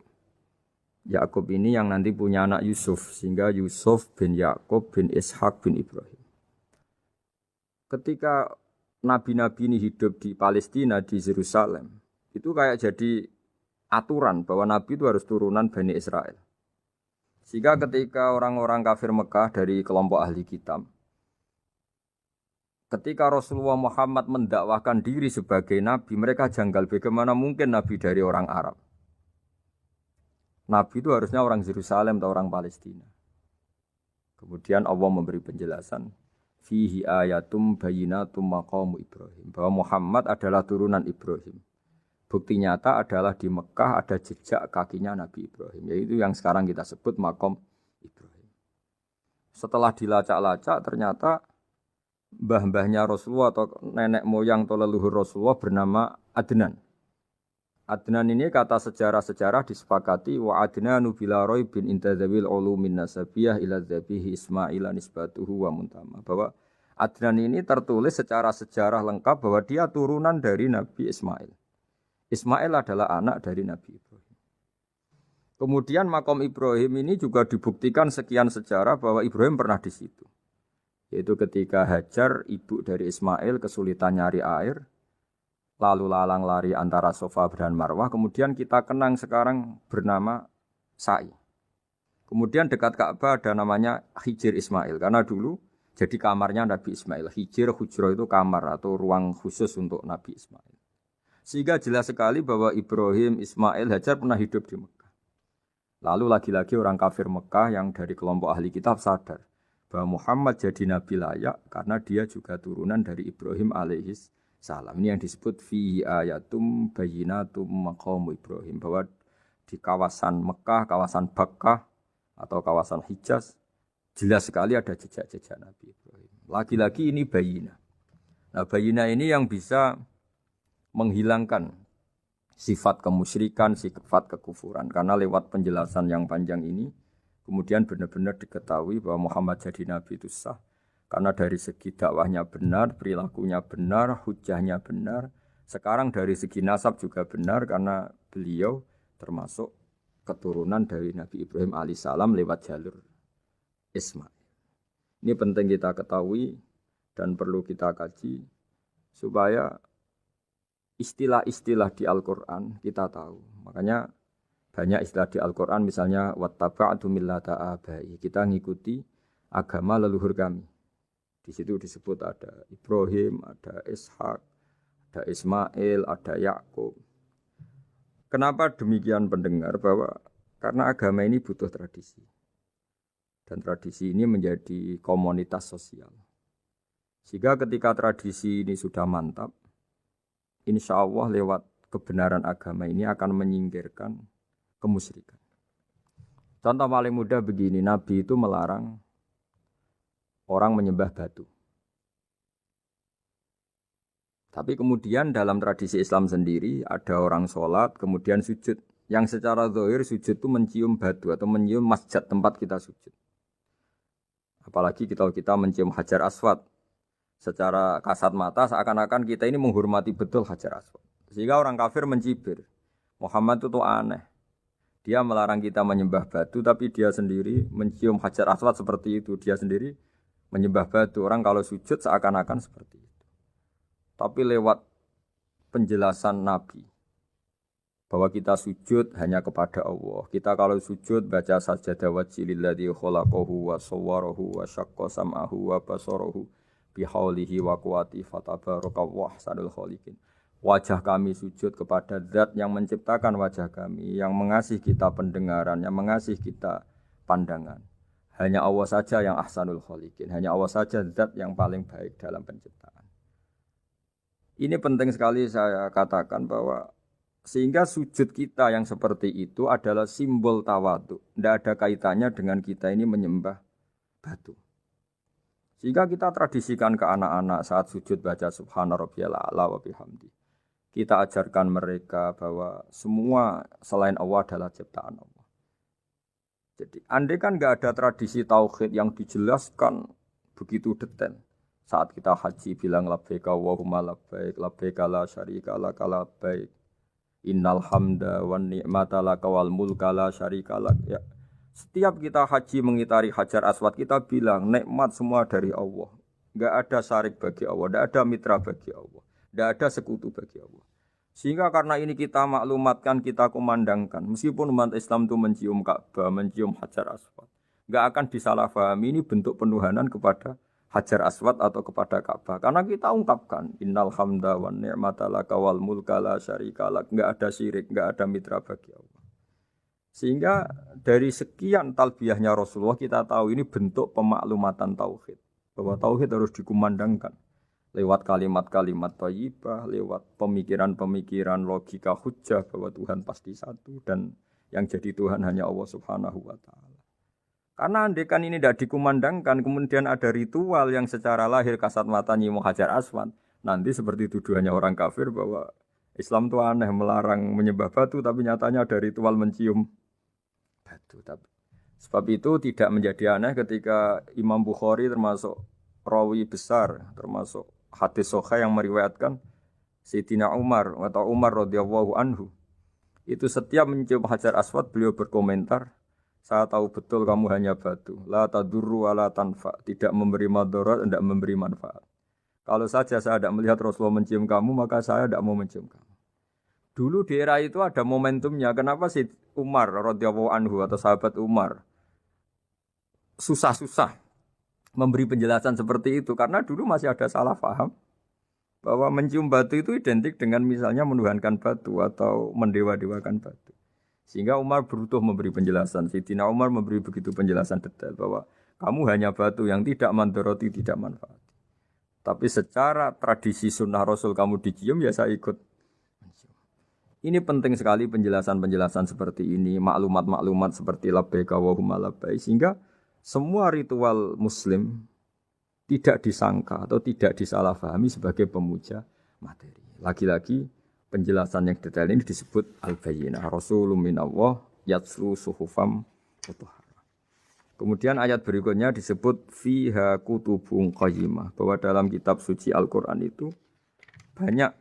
Yakub ini yang nanti punya anak Yusuf, sehingga Yusuf bin Yakub bin Ishak bin Ibrahim. Ketika nabi-nabi ini hidup di Palestina, di Yerusalem, itu kayak jadi aturan bahwa nabi itu harus turunan Bani Israel. Sehingga ketika orang-orang kafir Mekah dari kelompok ahli kitab, ketika Rasulullah Muhammad mendakwahkan diri sebagai nabi, mereka janggal bagaimana mungkin nabi dari orang Arab. Nabi itu harusnya orang Yerusalem atau orang Palestina. Kemudian Allah memberi penjelasan, fihi ayatum bayyinatum maqamu Ibrahim, bahwa Muhammad adalah turunan Ibrahim. Bukti nyata adalah di Mekah ada jejak kakinya Nabi Ibrahim, yaitu yang sekarang kita sebut maqam Ibrahim. Setelah dilacak-lacak ternyata mbah-mbahnya Rasulullah atau nenek moyang atau leluhur Rasulullah bernama Adnan. Adnan ini kata sejarah-sejarah disepakati wa Adnanu bila raibin intadzawil ulumin nasabiyah ila dzabihi Ismail nisbatuhu wa muntama. Bahwa Adnan ini tertulis secara sejarah lengkap bahwa dia turunan dari Nabi Ismail. Ismail adalah anak dari Nabi Ibrahim. Kemudian makom Ibrahim ini juga dibuktikan sekian sejarah bahwa Ibrahim pernah di situ. Yaitu ketika Hajar, ibu dari Ismail, kesulitan nyari air, lalu lalang lari antara Safa dan Marwah, kemudian kita kenang sekarang bernama Sa'i. Kemudian dekat Ka'bah ada namanya Hijir Ismail, karena dulu jadi kamarnya Nabi Ismail. Hijir, hujro itu kamar atau ruang khusus untuk Nabi Ismail. Sehingga jelas sekali bahwa Ibrahim, Ismail, Hajar pernah hidup di Mekah. Lalu lagi-lagi orang kafir Mekah yang dari kelompok ahli kitab sadar bahwa Muhammad jadi nabi layak karena dia juga turunan dari Ibrahim alaihis salam. Ini yang disebut fihi ayatum bayyinatum maqamu Ibrahim, bahwa di kawasan Mekah, kawasan Bakkah atau kawasan Hijaz jelas sekali ada jejak-jejak Nabi Ibrahim. Lagi-lagi ini bayyinah. Nah, bayyinah ini yang bisa menghilangkan sifat kemusyrikan, sifat kekufuran, karena lewat penjelasan yang panjang ini kemudian benar-benar diketahui bahwa Muhammad jadi nabi itu sah. Karena dari segi dakwahnya benar, perilakunya benar, hujahnya benar. Sekarang dari segi nasab juga benar karena beliau termasuk keturunan dari Nabi Ibrahim alaihissalam lewat jalur Ismail. Ini penting kita ketahui dan perlu kita kaji supaya istilah-istilah di Al-Quran kita tahu. Makanya banyak istilah di Al-Quran misalnya wattaba'tu millata abai. Kita ngikuti agama leluhur kami. Di situ disebut ada Ibrahim, ada Ishak, ada Ismail, ada Yakub. Kenapa demikian pendengar? Bahwa karena agama ini butuh tradisi. Dan tradisi ini menjadi komunitas sosial. Sehingga ketika tradisi ini sudah mantap, insya Allah lewat kebenaran agama ini akan menyingkirkan kemusyrikan. Contoh paling mudah begini, Nabi itu melarang orang menyembah batu. Tapi kemudian dalam tradisi Islam sendiri ada orang sholat kemudian sujud. Yang secara zahir sujud itu mencium batu atau mencium masjid tempat kita sujud. Apalagi kita mencium Hajar Aswad. Secara kasat mata seakan-akan kita ini menghormati betul Hajar Aswad. Sehingga orang kafir mencibir. Muhammad itu aneh. Dia melarang kita menyembah batu tapi dia sendiri mencium Hajar Aswad seperti itu. Dia sendiri menyembah batu. Orang kalau sujud seakan-akan seperti itu. Tapi lewat penjelasan Nabi, bahwa kita sujud hanya kepada Allah. Kita kalau sujud baca sajadah wajhililladzi khalaqahu wa sawwarahu wa syaqqa sam'ahu wa basarahu bihaulihi wa quwwati fatabarakallahu ahsanul khaliqin. Wajah kami sujud kepada zat yang menciptakan wajah kami, yang mengasihi kita pendengaran, yang mengasihi kita pandangan. Hanya Allah saja yang ahsanul khaliqin, hanya Allah saja zat yang paling baik dalam penciptaan. Ini penting sekali saya katakan bahwa sehingga sujud kita yang seperti itu adalah simbol tawadhu. Tidak ada kaitannya dengan kita ini menyembah batu. Sehingga kita tradisikan ke anak-anak saat sujud baca subhana rabbiyal a'la wa bihamdi. Kita ajarkan mereka bahwa semua selain Allah adalah ciptaan Allah. Jadi andai kan nggak ada tradisi tauhid yang dijelaskan begitu detail. Saat kita haji bilang labbaik Allahumma labbaik, labbaik la syarika lak labbaik. Innal hamda wan ni'mata laka wal mulka la syarika lak. Ya. Setiap kita haji mengitari Hajar Aswad kita bilang nikmat semua dari Allah. Enggak ada syarik bagi Allah, enggak ada mitra bagi Allah, enggak ada sekutu bagi Allah. Sehingga karena ini kita maklumatkan, kita kumandangkan, meskipun umat Islam itu mencium Ka'bah, mencium Hajar Aswad, enggak akan disalahpahami ini bentuk penuhanan kepada Hajar Aswad atau kepada Ka'bah. Karena kita ungkapkan innal hamda wan ni'mata laka wal mulka la syarika lak. Enggak ada syirik, enggak ada mitra bagi Allah. Sehingga dari sekian talbiyahnya Rasulullah kita tahu ini bentuk pemaklumatan tauhid. Bahwa tauhid harus dikumandangkan lewat kalimat-kalimat thayyibah, lewat pemikiran-pemikiran logika hujjah bahwa Tuhan pasti satu dan yang jadi Tuhan hanya Allah Subhanahu wa taala. Karena andekan ini tidak dikumandangkan, kemudian ada ritual yang secara lahir kasat mata nyium Hajar Aswad. Nanti seperti tuduhannya orang kafir bahwa Islam itu aneh, melarang menyembah batu, tapi nyatanya ada ritual mencium batu. Sebab itu tidak menjadi aneh ketika Imam Bukhari termasuk rawi besar, termasuk hadis sahih yang meriwayatkan Sayyidina Umar atau Umar radhiyallahu anhu. Itu setiap mencium Hajar Aswad beliau berkomentar, saya tahu betul kamu hanya batu. La tadurru wa la tanfa. Tidak memberi madarat, tidak memberi manfaat. Kalau saja saya tidak melihat Rasulullah mencium kamu, maka saya tidak mau mencium kamu. Dulu di era itu ada momentumnya. Kenapa sih Umar radhiyallahu anhu atau sahabat Umar susah-susah memberi penjelasan seperti itu? Karena dulu masih ada salah paham bahwa mencium batu itu identik dengan misalnya menuhankan batu atau mendewa-dewakan batu. Sehingga Umar berutuh memberi penjelasan. Sayyidina Umar memberi begitu penjelasan detail bahwa kamu hanya batu yang tidak mandoroti, tidak manfaat. Tapi secara tradisi sunnah Rasul kamu dicium, ya saya ikut. Ini penting sekali penjelasan-penjelasan seperti ini, maklumat-maklumat seperti labbaik Allahumma labbaik, sehingga semua ritual Muslim tidak disangka atau tidak disalahpahami sebagai pemuja materi. Lagi-lagi penjelasan yang detail ini disebut al-bayyinah. Rasulun minallah yatslu suhufam mutahharah. Kemudian ayat berikutnya disebut fiha kutubun qayyimah, bahwa dalam kitab suci Al-Qur'an itu banyak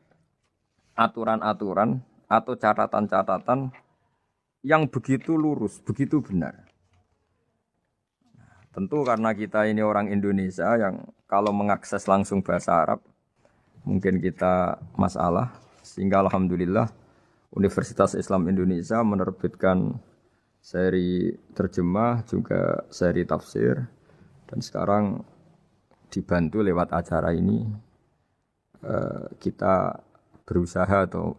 aturan-aturan atau catatan-catatan yang begitu lurus, begitu benar. Tentu karena kita ini orang Indonesia yang kalau mengakses langsung bahasa Arab mungkin kita masalah. Sehingga alhamdulillah Universitas Islam Indonesia menerbitkan seri terjemah juga seri tafsir, dan sekarang dibantu lewat acara ini kita berusaha atau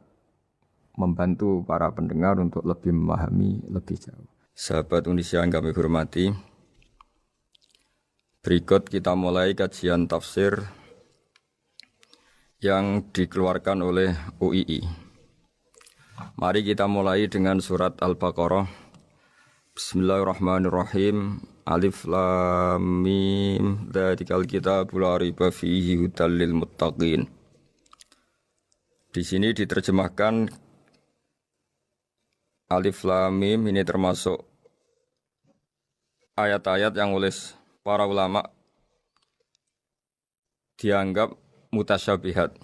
membantu para pendengar untuk lebih memahami lebih jauh. Sahabat Indonesia yang kami hormati, berikut kita mulai kajian tafsir yang dikeluarkan oleh UII. Mari kita mulai dengan surat Al-Baqarah. Bismillahirrahmanirrahim. Alif Lam Mim. Dzalikal kitabul la raiba fihi hudal lil muttaqin. Di sini diterjemahkan Alif Lam Mim ini termasuk ayat-ayat yang oleh para ulama dianggap mutasyabihat.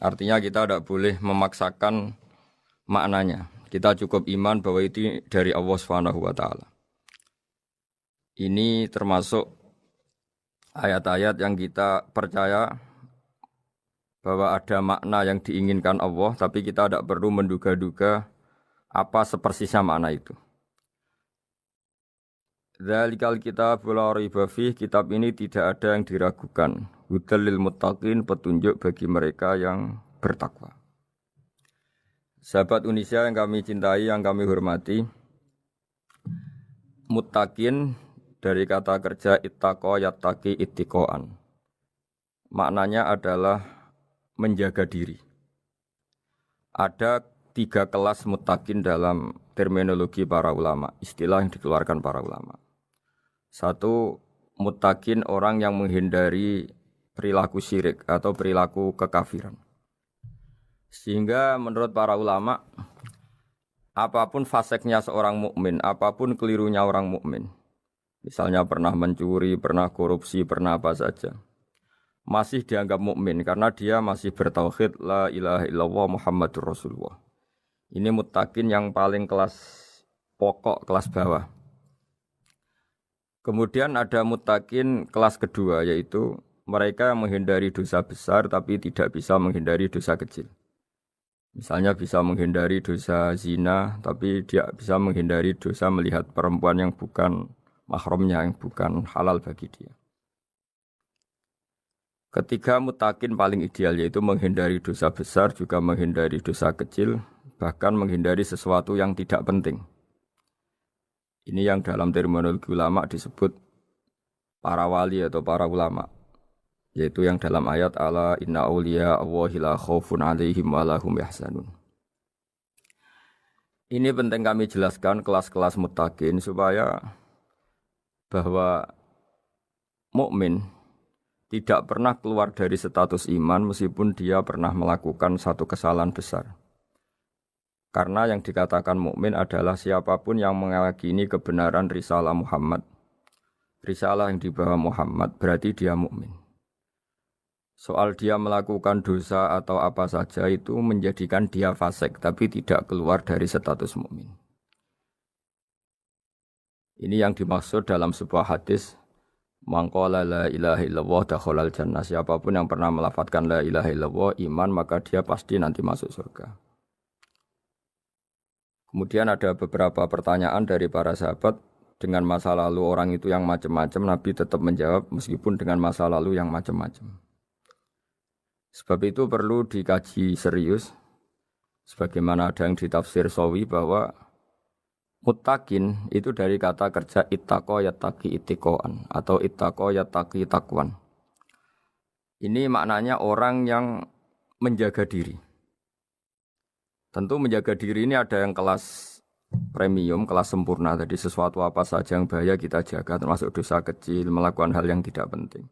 Artinya kita tidak boleh memaksakan maknanya. Kita cukup iman bahwa itu dari Allah Subhanahu wa taala. Ini termasuk ayat-ayat yang kita percaya bahwa ada makna yang diinginkan Allah, tapi kita tidak perlu menduga-duga Apa sepersisnya makna itu? Dzalikal kitab la raiba fih, kitab ini tidak ada yang diragukan. Hudal lil muttaqin, petunjuk bagi mereka yang bertakwa. Sahabat Indonesia yang kami cintai, yang kami hormati, muttaqin dari kata kerja ittaqa yattaqi ittiqaan. Maknanya adalah menjaga diri. Ada 3 kelas muttaqin dalam terminologi para ulama, istilah yang dikeluarkan para ulama. 1, muttaqin orang yang menghindari perilaku syirik atau perilaku kekafiran. Sehingga menurut para ulama, apapun faseknya seorang mukmin, apapun kelirunya orang mukmin, misalnya pernah mencuri, pernah korupsi, pernah apa saja, masih dianggap mukmin karena dia masih bertauhid la ilaha illallah Muhammadur Rasulullah. Ini muttaqin yang paling kelas pokok, kelas bawah. Kemudian ada muttaqin kelas kedua, yaitu mereka yang menghindari dosa besar tapi tidak bisa menghindari dosa kecil. Misalnya bisa menghindari dosa zina, tapi dia bisa menghindari dosa melihat perempuan yang bukan mahramnya, yang bukan halal bagi dia. Ketiga muttaqin paling ideal, yaitu menghindari dosa besar, juga menghindari dosa kecil, bahkan menghindari sesuatu yang tidak penting. Ini yang dalam terminologi ulama disebut para wali atau para ulama, yaitu yang dalam ayat ala inna awliya Allahi la khaufun alaihim wa lahum yahzanun. Ini penting kami jelaskan kelas-kelas muttaqin supaya bahwa mukmin tidak pernah keluar dari status iman meskipun dia pernah melakukan satu kesalahan besar. Karena yang dikatakan mukmin adalah siapapun yang meyakini kebenaran risalah Muhammad, risalah yang dibawa Muhammad, berarti dia mukmin. Soal dia melakukan dosa atau apa saja itu menjadikan dia fasik, tapi tidak keluar dari status mukmin. Ini yang dimaksud dalam sebuah hadis, man qala la ilaha illallah dakhalal jannah. Siapapun yang pernah melafadzkan la ilaha illallah iman, maka dia pasti nanti masuk surga. Kemudian ada beberapa pertanyaan dari para sahabat dengan masa lalu orang itu yang macam-macam, Nabi tetap menjawab meskipun dengan masa lalu yang macam-macam. Sebab itu perlu dikaji serius, sebagaimana ada yang ditafsir Sawi bahwa muttaqin itu dari kata kerja ittaqa yattaqi ittiqaan atau ittaqa yattaqi taqwan. Ini maknanya orang yang menjaga diri. Tentu menjaga diri ini ada yang kelas premium, kelas sempurna. Jadi sesuatu apa saja yang bahaya kita jaga, termasuk dosa kecil, melakukan hal yang tidak penting.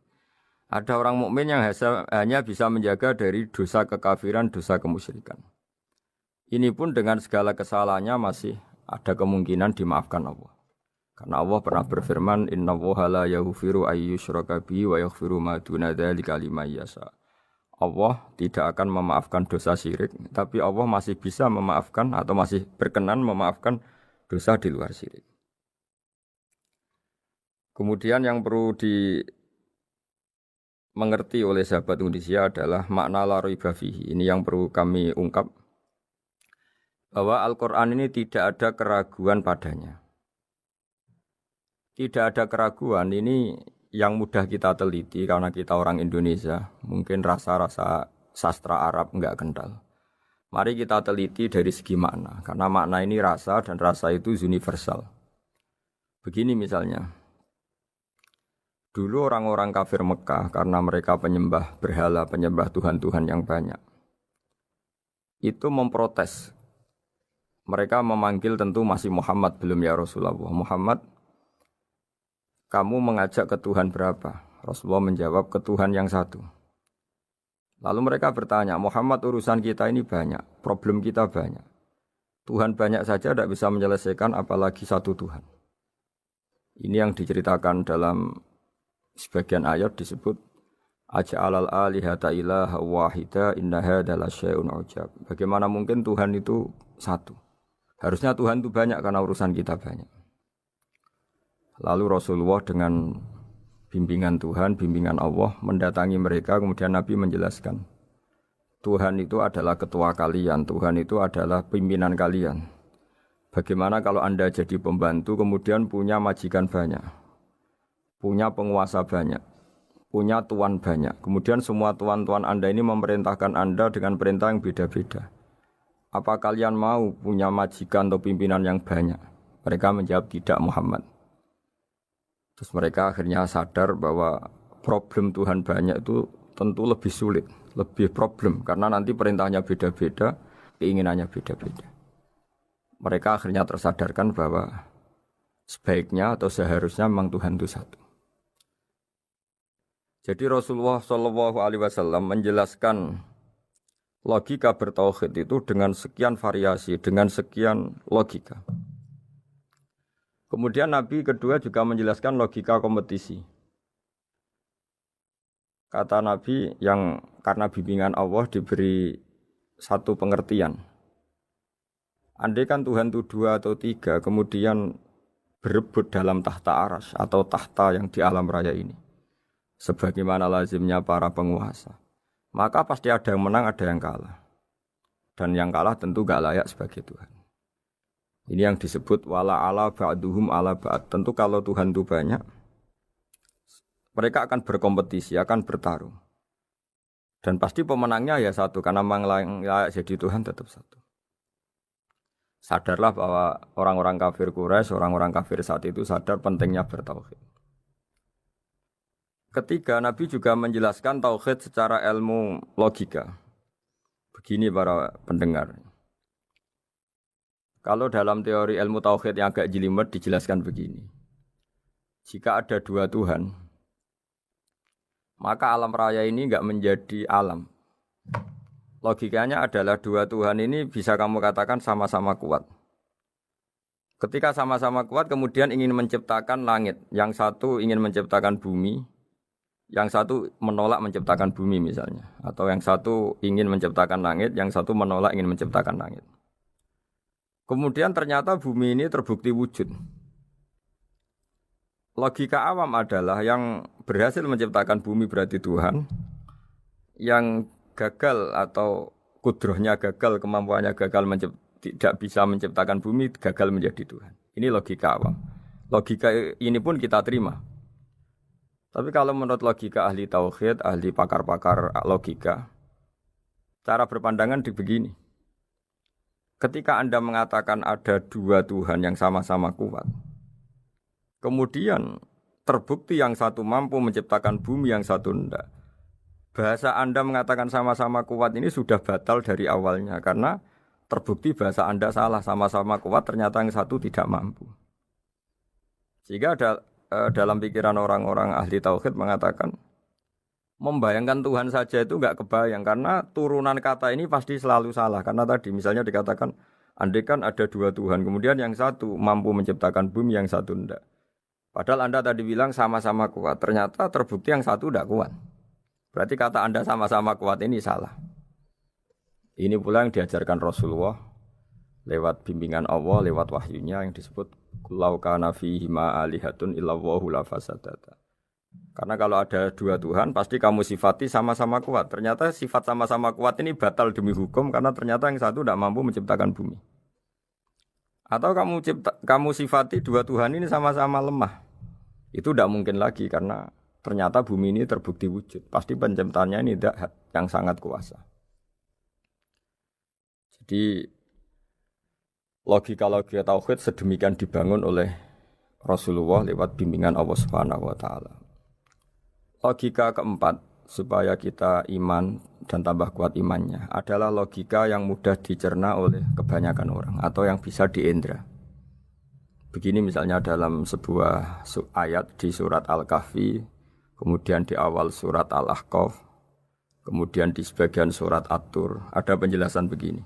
Ada orang mukmin yang hanya bisa menjaga dari dosa kekafiran, dosa kemusyrikan. Ini pun dengan segala kesalahannya masih ada kemungkinan dimaafkan Allah. Karena Allah pernah berfirman, innallaha la yaghfiru ayyushraka bihi wa yaghfiru ma duna dzalika liman yasha. Allah tidak akan memaafkan dosa syirik, tapi Allah masih bisa memaafkan atau masih berkenan memaafkan dosa di luar syirik. Kemudian yang perlu dimengerti oleh sahabat Indonesia adalah makna la raiba fihi. Ini yang perlu kami ungkap, bahwa Al-Quran ini tidak ada keraguan padanya. Tidak ada keraguan ini yang mudah kita teliti karena kita orang Indonesia, mungkin rasa-rasa sastra Arab enggak kental. Mari kita teliti dari segi makna, karena makna ini rasa dan rasa itu universal. Begini misalnya, dulu orang-orang kafir Mekah karena mereka penyembah berhala, penyembah Tuhan-Tuhan yang banyak, itu memprotes. Mereka memanggil tentu masih Muhammad, belum ya Rasulullah. Muhammad, kamu mengajak ke Tuhan berapa? Rasulullah menjawab, ke Tuhan yang satu. Lalu mereka bertanya, Muhammad urusan kita ini banyak, problem kita banyak. Tuhan banyak saja tidak bisa menyelesaikan, apalagi satu Tuhan. Ini yang diceritakan dalam sebagian ayat disebut, Aja'alal alihata ilaha wahida inna hadza lasyai'un ujab. Bagaimana mungkin Tuhan itu satu? Harusnya Tuhan itu banyak karena urusan kita banyak. Lalu Rasulullah dengan bimbingan Tuhan, bimbingan Allah mendatangi mereka, kemudian Nabi menjelaskan, Tuhan itu adalah ketua kalian, Tuhan itu adalah pimpinan kalian. Bagaimana kalau Anda jadi pembantu kemudian punya majikan banyak, punya penguasa banyak, punya tuan banyak. Kemudian semua tuan-tuan Anda ini memerintahkan Anda dengan perintah yang beda-beda. Apa kalian mau punya majikan atau pimpinan yang banyak? Mereka menjawab tidak, Muhammad. Terus mereka akhirnya sadar bahwa problem Tuhan banyak itu tentu lebih sulit, lebih problem. Karena nanti perintahnya beda-beda, keinginannya beda-beda. Mereka akhirnya tersadarkan bahwa sebaiknya atau seharusnya memang Tuhan itu satu. Jadi Rasulullah SAW menjelaskan logika bertauhid itu dengan sekian variasi, dengan sekian logika. Kemudian Nabi kedua juga menjelaskan logika kompetisi. Kata Nabi yang karena bimbingan Allah diberi satu pengertian. Andai kan Tuhan itu 2 atau 3, kemudian berebut dalam tahta aras atau tahta yang di alam raya ini. Sebagaimana lazimnya para penguasa. Maka pasti ada yang menang, ada yang kalah. Dan yang kalah tentu gak layak sebagai Tuhan. Ini yang disebut wala ala ba'duhum ala ba'd. Tentu kalau Tuhan itu banyak, mereka akan berkompetisi, akan bertarung. Dan pasti pemenangnya ya satu, karena memang layak jadi Tuhan tetap satu. Sadarlah bahwa orang-orang kafir Quraisy, orang-orang kafir saat itu sadar pentingnya bertauhid. Ketiga, Nabi juga menjelaskan tauhid secara ilmu logika. Begini para pendengar. Kalau dalam teori ilmu tauhid yang agak jelimet dijelaskan begini. Jika ada 2 Tuhan, maka alam raya ini enggak menjadi alam. Logikanya adalah 2 Tuhan ini bisa kamu katakan sama-sama kuat. Ketika sama-sama kuat kemudian ingin menciptakan langit. Yang satu ingin menciptakan bumi. Yang satu menolak menciptakan bumi misalnya. Atau yang satu ingin menciptakan langit. Yang satu menolak ingin menciptakan langit. Kemudian ternyata bumi ini terbukti wujud. Logika awam adalah yang berhasil menciptakan bumi berarti Tuhan. Yang gagal atau kudrohnya gagal, kemampuannya gagal tidak bisa menciptakan bumi, gagal menjadi Tuhan. Ini logika awam. Logika ini pun kita terima. Tapi kalau menurut logika ahli tauhid, ahli pakar-pakar logika, cara berpandangan begini. Ketika Anda mengatakan ada 2 Tuhan yang sama-sama kuat, kemudian terbukti yang satu mampu menciptakan bumi, yang satu tidak. Bahasa Anda mengatakan sama-sama kuat ini sudah batal dari awalnya. Karena terbukti bahasa Anda salah, sama-sama kuat ternyata yang satu tidak mampu. Sehingga dalam pikiran orang-orang ahli tauhid mengatakan, membayangkan Tuhan saja itu enggak kebayang. Karena turunan kata ini pasti selalu salah. Karena tadi misalnya dikatakan, andai kan ada 2 Tuhan, kemudian yang satu mampu menciptakan bumi, yang satu tidak. Padahal Anda tadi bilang sama-sama kuat, ternyata terbukti yang satu tidak kuat. Berarti kata Anda sama-sama kuat ini salah. Ini pula yang diajarkan Rasulullah lewat bimbingan Allah, lewat wahyunya yang disebut Lau kana fihi ma alihatun illallahu la fasadata. Karena kalau ada 2 Tuhan pasti kamu sifati sama-sama kuat. Ternyata sifat sama-sama kuat ini batal demi hukum karena ternyata yang satu tidak mampu menciptakan bumi. Atau kamu sifati 2 Tuhan ini sama-sama lemah. Itu tidak mungkin lagi karena ternyata bumi ini terbukti wujud. Pasti penciptanya ini tidak yang sangat kuasa. Jadi logika-logika tauhid sedemikian dibangun oleh Rasulullah lewat bimbingan Allah Subhanahu wa taala. Logika keempat supaya kita iman dan tambah kuat imannya adalah logika yang mudah dicerna oleh kebanyakan orang atau yang bisa diindra. Begini misalnya dalam sebuah ayat di surat Al-Kahfi, kemudian di awal surat Al-Ahqaf, kemudian di sebagian surat At-Tur, ada penjelasan begini.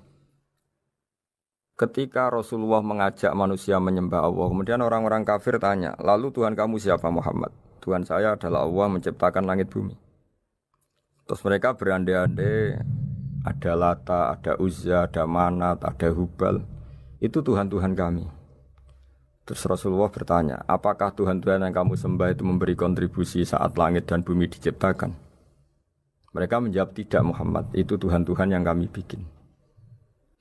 Ketika Rasulullah mengajak manusia menyembah Allah, kemudian orang-orang kafir tanya, lalu Tuhan kamu siapa Muhammad? Tuhan saya adalah Allah menciptakan langit bumi. Terus mereka berandai-andai, ada Lata, ada Uzza, ada Manat, ada Hubal. Itu Tuhan-Tuhan kami. Terus Rasulullah bertanya, apakah Tuhan-Tuhan yang kamu sembah itu memberi kontribusi saat langit dan bumi diciptakan? Mereka menjawab, tidak Muhammad, itu Tuhan-Tuhan yang kami bikin.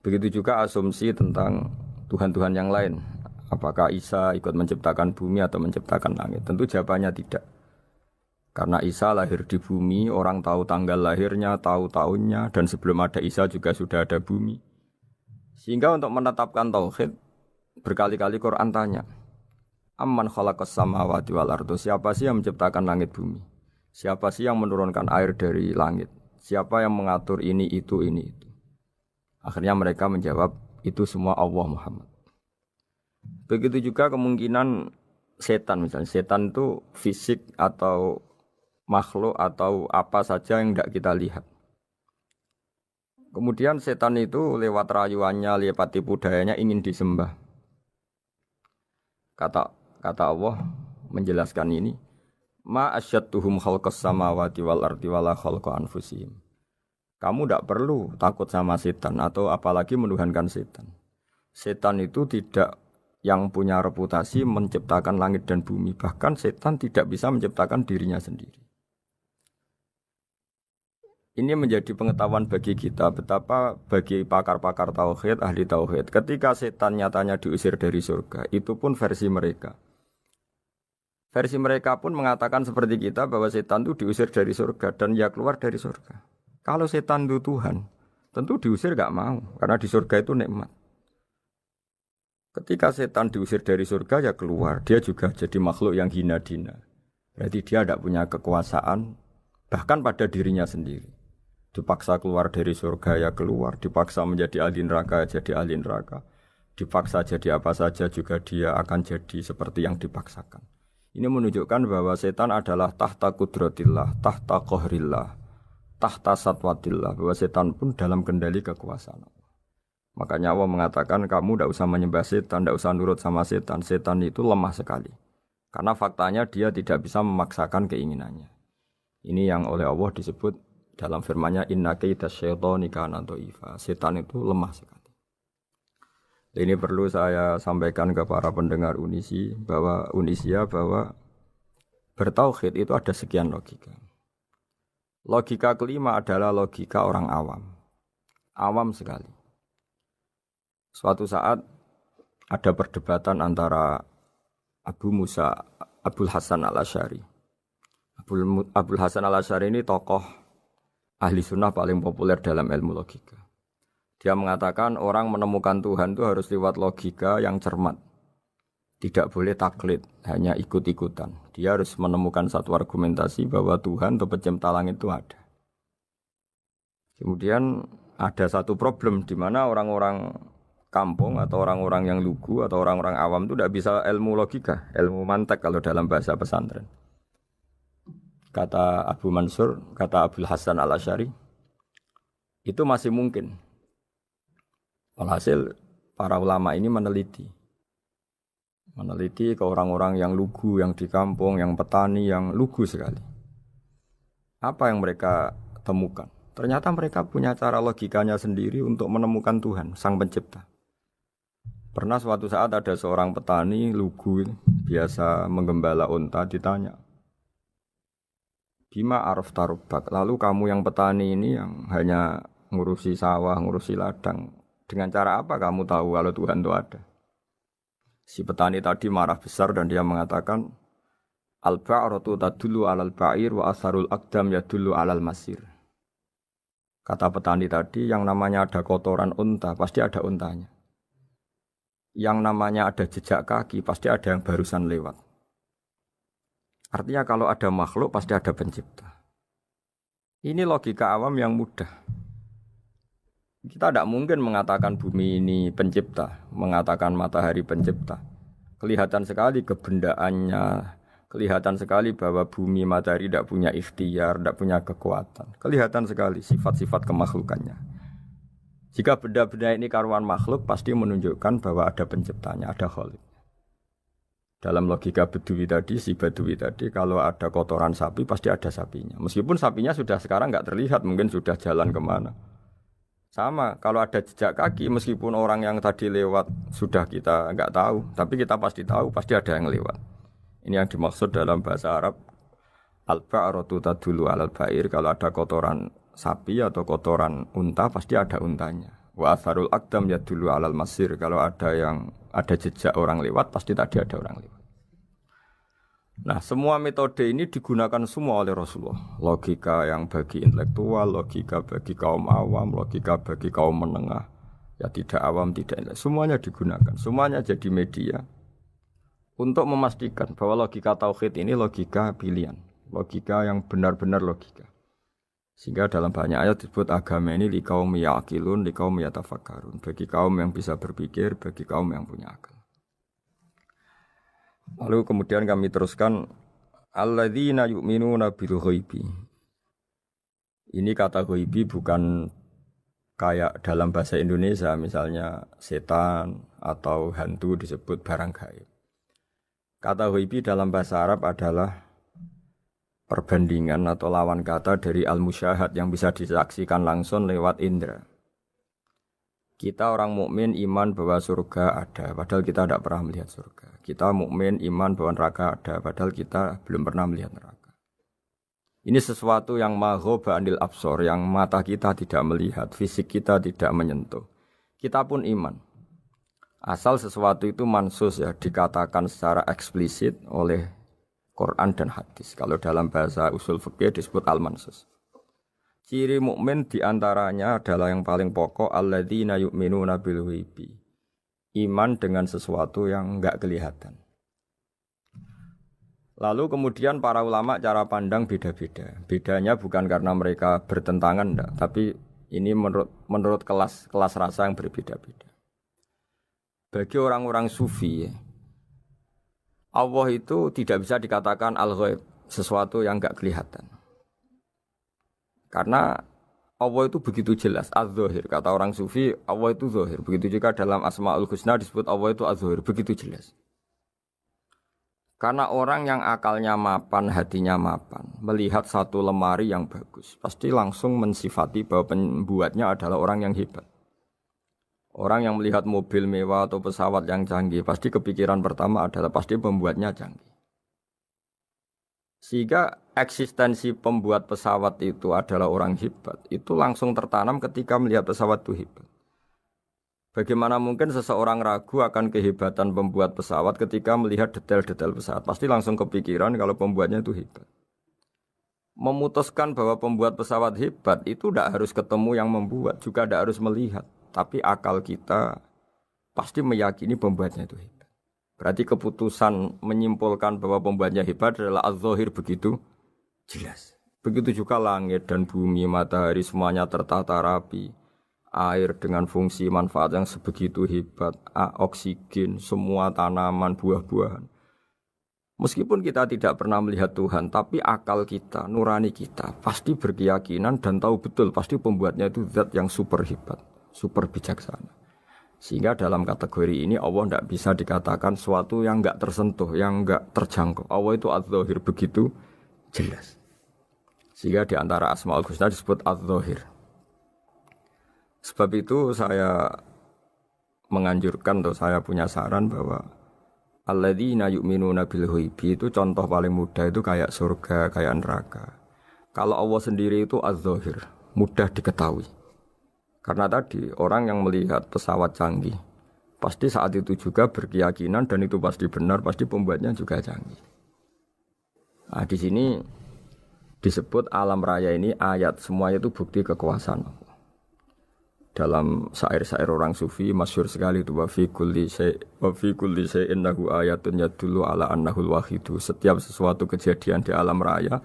Begitu juga asumsi tentang Tuhan-Tuhan yang lain. Apakah Isa ikut menciptakan bumi atau menciptakan langit? Tentu jawabannya tidak. Karena Isa lahir di bumi, orang tahu tanggal lahirnya, tahu tahunnya, dan sebelum ada Isa juga sudah ada bumi. Sehingga untuk menetapkan tauhid, berkali-kali Quran tanya, Amman khalaqas samawati wal ardo, siapa sih yang menciptakan langit bumi? Siapa sih yang menurunkan air dari langit? Siapa yang mengatur ini, itu. Akhirnya mereka menjawab, itu semua Allah Muhammad. Begitu juga kemungkinan setan, misalnya setan itu fisik atau makhluk atau apa saja yang tidak kita lihat. Kemudian setan itu lewat rayuannya, lewat tipu dayanya ingin disembah. Kata Allah menjelaskan ini, ma asyadduhum khalqas samawati wal ardi wala khalqa anfusihim. Kamu tidak perlu takut sama setan atau apalagi menuhankan setan. Setan itu tidak yang punya reputasi menciptakan langit dan bumi. Bahkan setan tidak bisa menciptakan dirinya sendiri. Ini menjadi pengetahuan bagi kita betapa bagi pakar-pakar tauhid, ahli tauhid. Ketika setan nyatanya diusir dari surga, itu pun versi mereka. Versi mereka pun mengatakan seperti kita bahwa setan itu diusir dari surga dan ya keluar dari surga. Kalau setan itu Tuhan, tentu diusir gak mau karena di surga itu nikmat. Ketika setan diusir dari surga ya keluar, dia juga jadi makhluk yang hina-dina. Berarti dia tidak punya kekuasaan bahkan pada dirinya sendiri. Dipaksa keluar dari surga ya keluar, dipaksa menjadi ahli neraka jadi ahli neraka. Dipaksa jadi apa saja juga dia akan jadi seperti yang dipaksakan. Ini menunjukkan bahwa setan adalah tahta kudratillah, tahta qahrillah, tahta satwatillah, bahwa setan pun dalam kendali kekuasaan Allah. Makanya Allah mengatakan kamu tidak usah menyembah setan, tidak usah nurut sama setan. Setan itu lemah sekali. Karena faktanya dia tidak bisa memaksakan keinginannya. Ini yang oleh Allah disebut dalam firman-Nya inna kaidas syaitani kana dhaifa. Setan itu lemah sekali. Ini perlu saya sampaikan ke para pendengar Unisia bahwa bertauhid itu ada sekian logika. Logika kelima adalah logika orang awam. Awam sekali. Suatu saat ada perdebatan antara Abul Hasan al-Asy'ari. Abul Hasan al-Asy'ari ini tokoh ahli sunnah paling populer dalam ilmu logika. Dia mengatakan orang menemukan Tuhan itu harus lewat logika yang cermat. Tidak boleh taklid, hanya ikut-ikutan. Dia harus menemukan satu argumentasi bahwa Tuhan atau pencipta langit itu ada. Kemudian ada satu problem di mana orang-orang kampung atau orang-orang yang lugu atau orang-orang awam itu tidak bisa ilmu logika, ilmu mantek kalau dalam bahasa pesantren. Kata Abu Mansur, kata Abul Hasan al-Asy'ari, itu masih mungkin. Alhasil para ulama ini meneliti ke orang-orang yang lugu, yang di kampung, yang petani, yang lugu sekali. Apa yang mereka temukan? Ternyata mereka punya cara logikanya sendiri untuk menemukan Tuhan, Sang Pencipta. Pernah suatu saat ada seorang petani lugu, biasa menggembala unta, ditanya, Bima araf tarubak, lalu kamu yang petani ini yang hanya ngurusi sawah, ngurusi ladang, dengan cara apa kamu tahu kalau Tuhan itu ada? Si petani tadi marah besar dan dia mengatakan, Al-ba'ratu tadullu alal ba'ir wa asarul aqdam yadullu alal masir. Kata petani tadi, yang namanya ada kotoran unta, pasti ada untanya. Yang namanya ada jejak kaki, pasti ada yang barusan lewat. Artinya kalau ada makhluk, pasti ada pencipta. Ini logika awam yang mudah. Kita tidak mungkin mengatakan bumi ini pencipta, mengatakan matahari pencipta. Kelihatan sekali kebendaannya, kelihatan sekali bahwa bumi matahari tidak punya ikhtiar, tidak punya kekuatan. Kelihatan sekali sifat-sifat kemakhlukannya. Jika benda-benda ini karuan makhluk, pasti menunjukkan bahwa ada penciptanya, ada khalik. Dalam logika Bedui tadi, si Bedui tadi, kalau ada kotoran sapi, pasti ada sapinya. Meskipun sapinya sudah sekarang nggak terlihat, mungkin sudah jalan kemana. Sama, kalau ada jejak kaki, meskipun orang yang tadi lewat sudah kita nggak tahu, tapi kita pasti tahu, pasti ada yang lewat. Ini yang dimaksud dalam bahasa Arab, al-ba'ratu tadullu alal ba'ir, kalau ada kotoran sapi atau kotoran unta, pasti ada untanya. Wa atharul aqdam yadullu alal masir. Kalau ada jejak orang lewat, pasti tadi ada orang lewat. Nah, semua metode ini digunakan semua oleh Rasulullah. Logika yang bagi intelektual, logika bagi kaum awam, logika bagi kaum menengah. Ya tidak awam, tidak intelektual. Semuanya digunakan. Semuanya jadi media untuk memastikan bahwa logika tauhid ini logika pilihan. Logika yang benar-benar logika. Sehingga dalam banyak ayat disebut agama ini li kaum ya'qilun, li kaum yatafakkarun. Bagi kaum yang bisa berpikir, bagi kaum yang punya akal. Lalu kemudian kami teruskan alladzina yu'minuna bil ghaibi. Ini kata ghaibi bukan kayak dalam bahasa Indonesia misalnya setan atau hantu disebut barang gaib. Kata ghaibi dalam bahasa Arab adalah perbandingan atau lawan kata dari al-musyahad yang bisa disaksikan langsung lewat indera. Kita orang mukmin iman bahwa surga ada, padahal kita tidak pernah melihat surga. Kita mukmin iman bahwa neraka ada, padahal kita belum pernah melihat neraka. Ini sesuatu yang maghoba anil absor, yang mata kita tidak melihat, fisik kita tidak menyentuh. Kita pun iman. Asal sesuatu itu mansus ya, dikatakan secara eksplisit oleh Quran dan hadis. Kalau dalam bahasa usul fikih disebut al-mansus. Ciri mukmin diantaranya adalah yang paling pokok alladzina yu'minuna bil ghaibi. Iman dengan sesuatu yang enggak kelihatan. Lalu kemudian para ulama cara pandang beda-beda. Bedanya bukan karena mereka bertentangan enggak, tapi ini menurut kelas rasa yang berbeda-beda. Bagi orang-orang sufi, Allah itu tidak bisa dikatakan al-ghaib, sesuatu yang enggak kelihatan. Karena Allah itu begitu jelas, az-zahir. Kata orang sufi, Allah itu zahir. Begitu juga dalam Asmaul Husna disebut Allah itu az-zahir. Begitu jelas. Karena orang yang akalnya mapan, hatinya mapan, melihat satu lemari yang bagus, pasti langsung mensifati bahwa pembuatnya adalah orang yang hebat. Orang yang melihat mobil mewah atau pesawat yang canggih, pasti kepikiran pertama adalah pasti pembuatnya canggih. Sehingga eksistensi pembuat pesawat itu adalah orang hebat, itu langsung tertanam ketika melihat pesawat itu hebat. Bagaimana mungkin seseorang ragu akan kehebatan pembuat pesawat ketika melihat detail-detail pesawat? Pasti langsung kepikiran kalau pembuatnya itu hebat. Memutuskan bahwa pembuat pesawat hebat itu tidak harus ketemu yang membuat, juga tidak harus melihat. Tapi akal kita pasti meyakini pembuatnya itu hebat. Berarti keputusan menyimpulkan bahwa pembuatnya hebat adalah az-zahir begitu jelas. Begitu juga langit dan bumi, matahari semuanya tertata rapi. Air dengan fungsi manfaat yang sebegitu hebat, oksigen, semua tanaman, buah-buahan. Meskipun kita tidak pernah melihat Tuhan, tapi akal kita, nurani kita pasti berkeyakinan dan tahu betul pasti pembuatnya itu zat yang super hebat, super bijaksana. Sehingga dalam kategori ini Allah tidak bisa dikatakan sesuatu yang enggak tersentuh, yang enggak terjangkau. Allah itu az-zahir begitu jelas. Sehingga di antara Asmaul Husna disebut az-zahir. Sebab itu saya menganjurkan atau saya punya saran bahwa alladzina yu'minuna bil ghaibi itu contoh paling mudah itu kayak surga, kayak neraka. Kalau Allah sendiri itu az-zahir, mudah diketahui. Karena tadi orang yang melihat pesawat canggih pasti saat itu juga berkeyakinan dan itu pasti benar, pasti pembuatnya juga canggih. Nah, di sini disebut alam raya ini ayat, semuanya itu bukti kekuasaan Allah. Dalam syair-syair orang sufi masyhur sekali itu wa fi kulli syai'in lahu ayatun yadullu ala annahul wahidu. Setiap sesuatu kejadian di alam raya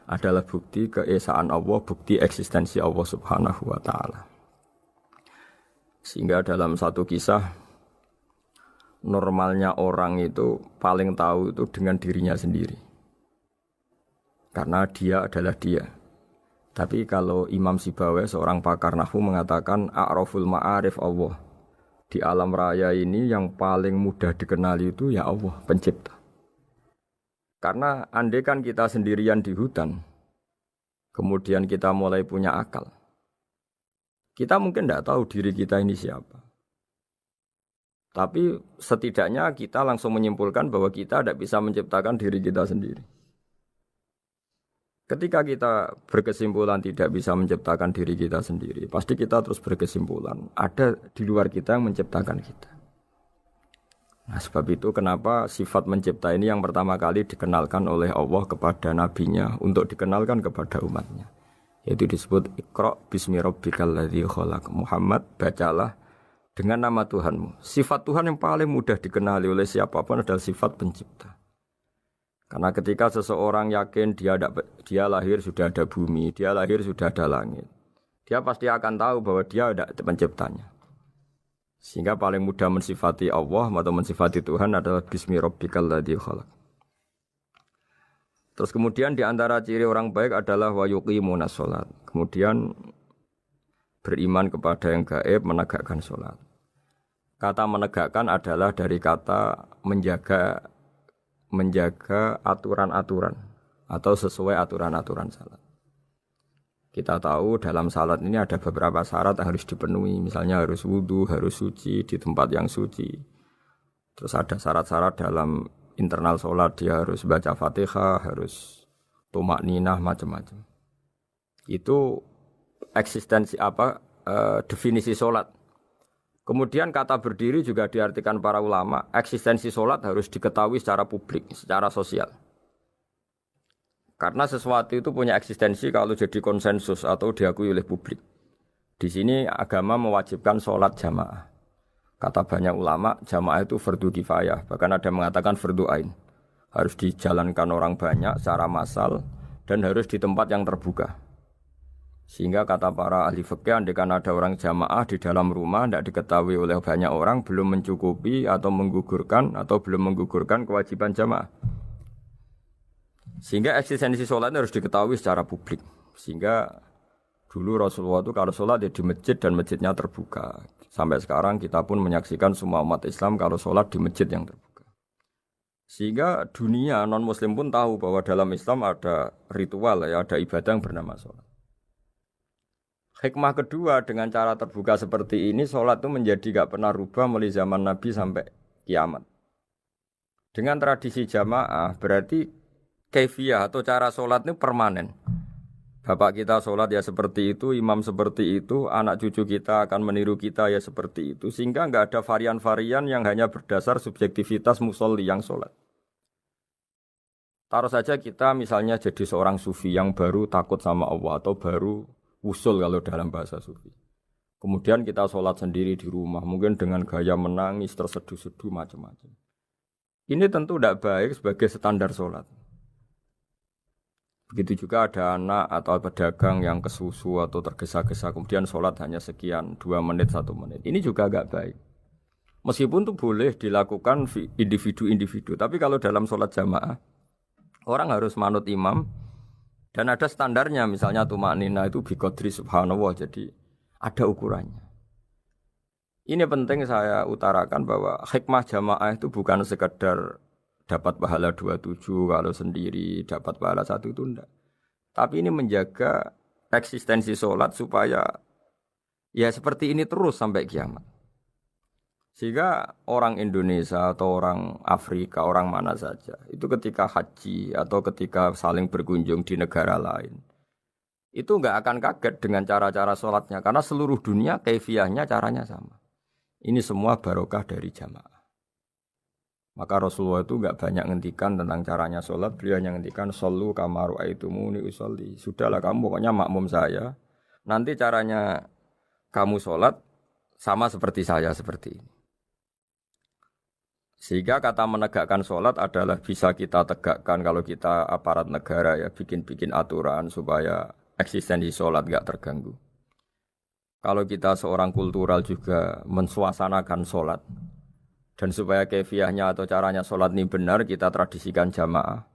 adalah bukti keesaan Allah, bukti eksistensi Allah Subhanahu wa taala. Sehingga dalam satu kisah normalnya orang itu paling tahu itu dengan dirinya sendiri. Karena dia adalah dia. Tapi kalau Imam Sibawai seorang pakar nahwu mengatakan a'raful ma'arif Allah. Di alam raya ini yang paling mudah dikenali itu ya Allah, pencipta. Karena andai kan kita sendirian di hutan, kemudian kita mulai punya akal, kita mungkin tidak tahu diri kita ini siapa. Tapi setidaknya kita langsung menyimpulkan bahwa kita tidak bisa menciptakan diri kita sendiri. Ketika kita berkesimpulan tidak bisa menciptakan diri kita sendiri, pasti kita terus berkesimpulan ada di luar kita yang menciptakan kita. Nah, sebab itu kenapa sifat mencipta ini yang pertama kali dikenalkan oleh Allah kepada nabinya untuk dikenalkan kepada umatnya. Yaitu disebut Iqra bismi rabbikal ladzi khalaq. Muhammad, bacalah dengan nama Tuhanmu. Sifat Tuhan yang paling mudah dikenali oleh siapapun adalah sifat pencipta. Karena ketika seseorang yakin dia lahir sudah ada bumi, dia lahir sudah ada langit, dia pasti akan tahu bahwa dia ada penciptanya. Sehingga paling mudah mensifati Allah atau mensifati Tuhan adalah bismi rabbikal ladzi khalaq. Terus kemudian di antara ciri orang baik adalah wa yuqimunas shalat. Kemudian beriman kepada yang gaib, menegakkan salat. Kata menegakkan adalah dari kata menjaga aturan-aturan atau sesuai aturan-aturan salat. Kita tahu dalam salat ini ada beberapa syarat yang harus dipenuhi. Misalnya harus wudu, harus suci di tempat yang suci. Terus ada syarat-syarat dalam internal salat, dia harus baca Fatihah, harus tumakninah, macam-macam. Itu eksistensi definisi salat. Kemudian kata berdiri juga diartikan para ulama, eksistensi sholat harus diketahui secara publik, secara sosial. Karena sesuatu itu punya eksistensi kalau jadi konsensus atau diakui oleh publik. Di sini agama mewajibkan sholat jamaah. Kata banyak ulama, jamaah itu fardu kifayah, bahkan ada mengatakan fardu ain. Harus dijalankan orang banyak secara massal dan harus di tempat yang terbuka. Sehingga kata para ahli fikih, andaikan ada orang jamaah di dalam rumah tidak diketahui oleh banyak orang, belum mencukupi atau belum menggugurkan kewajiban jamaah. Sehingga eksistensi sholat harus diketahui secara publik. Sehingga dulu Rasulullah itu kalau sholat di masjid dan masjidnya terbuka. Sampai sekarang kita pun menyaksikan semua umat Islam kalau sholat di masjid yang terbuka. Sehingga dunia non-muslim pun tahu bahwa dalam Islam ada ritual, ada ibadah yang bernama sholat. Hikmah kedua dengan cara terbuka seperti ini, sholat itu menjadi gak pernah rubah mulai zaman Nabi sampai kiamat. Dengan tradisi jamaah berarti kaifiyah atau cara sholat ini permanen. Bapak kita sholat ya seperti itu, imam seperti itu, anak cucu kita akan meniru kita ya seperti itu. Sehingga gak ada varian-varian yang hanya berdasar subjektivitas musolli yang sholat. Taruh saja kita misalnya jadi seorang sufi yang baru takut sama Allah atau baru usul kalau dalam bahasa sufi. Kemudian kita sholat sendiri di rumah, mungkin dengan gaya menangis, terseduh-seduh, macam-macam. Ini tentu tidak baik sebagai standar sholat. Begitu juga ada anak atau pedagang yang kesusu atau tergesa-gesa, kemudian sholat hanya sekian, 2 menit, 1 menit. Ini juga agak baik. Meskipun itu boleh dilakukan individu-individu, tapi kalau dalam sholat jamaah, orang harus manut imam, dan ada standarnya, misalnya tumakninah itu biqadri subhanallah, jadi ada ukurannya. Ini penting saya utarakan bahwa hikmah jamaah itu bukan sekedar dapat pahala 27 kalau sendiri, dapat pahala 1 itu enggak. Tapi ini menjaga eksistensi sholat supaya ya seperti ini terus sampai kiamat. Sehingga orang Indonesia atau orang Afrika, orang mana saja, itu ketika haji atau ketika saling berkunjung di negara lain, itu enggak akan kaget dengan cara-cara sholatnya, karena seluruh dunia kaifiyahnya caranya sama. Ini semua barokah dari jamaah. Maka Rasulullah itu enggak banyak ngendikan tentang caranya sholat, beliau hanya ngendikan shollu kama ra'aitumuni usolli. Sudahlah kamu pokoknya makmum saya, nanti caranya kamu sholat sama seperti saya seperti ini. Sehingga kata menegakkan sholat adalah bisa kita tegakkan kalau kita aparat negara ya, bikin-bikin aturan supaya eksistensi sholat gak terganggu. Kalau kita seorang kultural juga mensuasanakan sholat, dan supaya kefiahnya atau caranya sholat ini benar, kita tradisikan jamaah.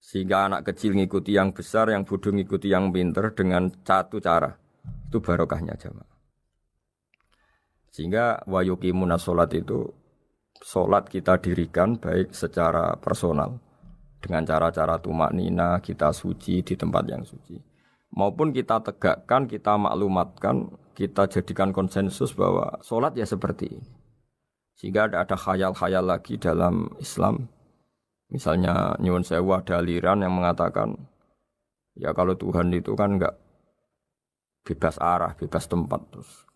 Sehingga anak kecil ngikuti yang besar, yang bodoh ngikuti yang pinter dengan satu cara. Itu barokahnya jamaah. Sehingga wa yuqimunas sholat itu, sholat kita dirikan baik secara personal dengan cara-cara tumakninah, kita suci di tempat yang suci, maupun kita tegakkan, kita maklumatkan, kita jadikan konsensus bahwa sholat ya seperti ini. Sehingga ada khayal-khayal lagi dalam Islam. Misalnya nyuwun sewu ada aliran yang mengatakan Ya kalau Tuhan itu kan enggak bebas arah, bebas tempat. Terus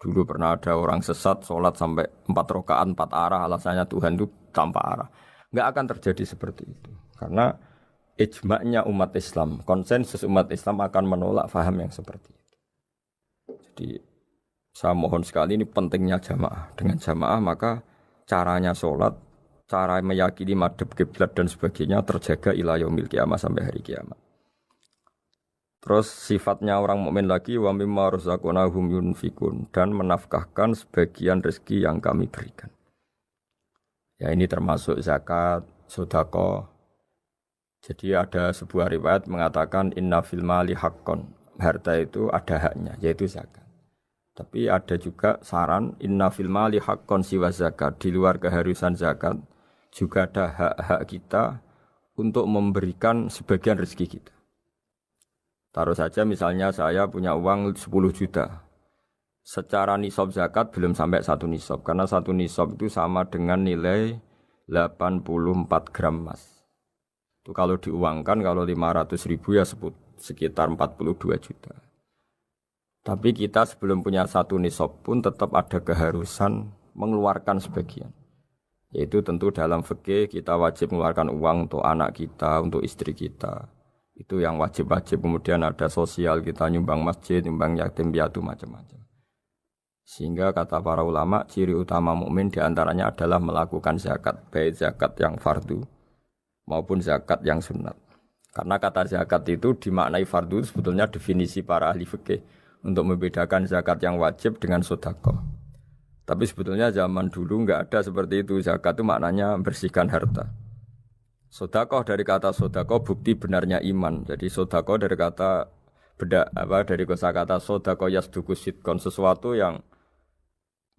dulu pernah ada orang sesat sholat sampai 4 rakaat 4 arah, alasannya Tuhan itu tanpa arah. Enggak akan terjadi seperti itu. Karena ijma'nya umat Islam, konsensus umat Islam akan menolak faham yang seperti itu. Jadi saya mohon sekali, ini pentingnya jamaah. Dengan jamaah maka caranya sholat, cara meyakini madhab kiblat dan sebagainya terjaga ila yaumil qiyamah sampai hari kiamat. Terus sifatnya orang mukmin lagi wa mimma razaqnahum yunfikun, dan menafkahkan sebagian rezeki yang kami berikan. Ya ini termasuk zakat, sedekah. Jadi ada sebuah riwayat mengatakan inna fil mali haqqon, harta itu ada haknya yaitu zakat. Tapi ada juga saran inna fil mali haqqon siwa zakat, di luar keharusan zakat juga ada hak-hak kita untuk memberikan sebagian rezeki kita. Taruh saja misalnya saya punya uang 10 juta. Secara nisab zakat belum sampai 1 nisab. Karena 1 nisab itu sama dengan nilai 84 gram emas. Itu kalau diuangkan, kalau 500 ribu ya sekitar 42 juta. Tapi kita sebelum punya 1 nisab pun tetap ada keharusan mengeluarkan sebagian. Yaitu tentu dalam fikih kita wajib mengeluarkan uang untuk anak kita, untuk istri kita. Itu yang wajib-wajib. Kemudian ada sosial, kita nyumbang masjid, nyumbang yatim piatu, macam-macam. Sehingga kata para ulama, ciri utama mukmin diantaranya adalah melakukan zakat, baik zakat yang fardu maupun zakat yang sunat. Karena kata zakat itu dimaknai fardu, sebetulnya definisi para ahli fikih untuk membedakan zakat yang wajib dengan sedekah. Tapi sebetulnya zaman dulu enggak ada seperti itu. Zakat itu maknanya membersihkan harta. Sedekah dari kata sedekah bukti benarnya iman. Jadi sedekah dari kata dari kosakata sedekah yasduqu sidqon, sesuatu yang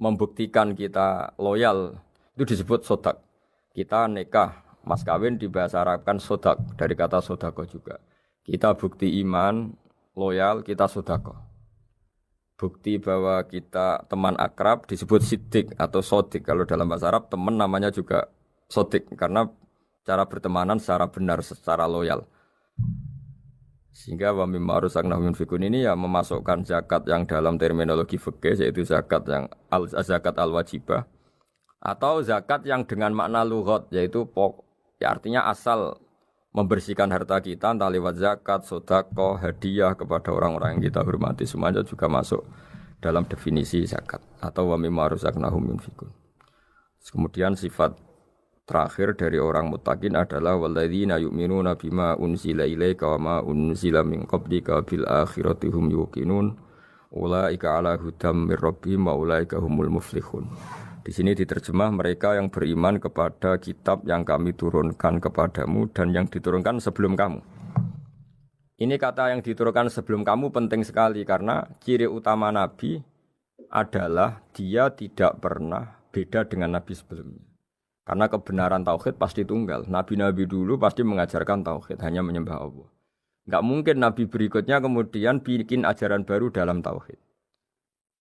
membuktikan kita loyal itu disebut sedekah. Kita nikah, mas kawin di bahasa Arab kan sedekah dari kata sedekah juga. Kita bukti iman, loyal, kita sedekah. Bukti bahwa kita teman akrab disebut siddiq atau sodik. Kalau dalam bahasa Arab teman namanya juga sodik karena cara bertemanan secara benar, secara loyal. Sehingga wa mimma razaqnahum yunfikun ini ya memasukkan zakat yang dalam terminologi fikih yaitu zakat yang zakat al-wajibah atau zakat yang dengan makna lughat yaitu ya artinya asal membersihkan harta kita entah lewat zakat, sedekah, hadiah kepada orang-orang yang kita hormati, semuanya juga masuk dalam definisi zakat atau wa mimma razaqnahum yunfikun. Kemudian sifat terakhir dari orang muttaqin adalah walladzina yu'minuna bima unzila ilaika wa ma unzila min qablika bil akhirati hum yuqinun ulaika ala hudam mir rabbihim wa ulaika humul muflihun. Di sini diterjemah mereka yang beriman kepada kitab yang kami turunkan kepadamu dan yang diturunkan sebelum kamu. Ini kata yang diturunkan sebelum kamu penting sekali karena ciri utama Nabi adalah dia tidak pernah beda dengan Nabi sebelumnya. Karena kebenaran tauhid pasti tunggal. Nabi-nabi dulu pasti mengajarkan tauhid, hanya menyembah Allah. Enggak mungkin nabi berikutnya kemudian bikin ajaran baru dalam tauhid.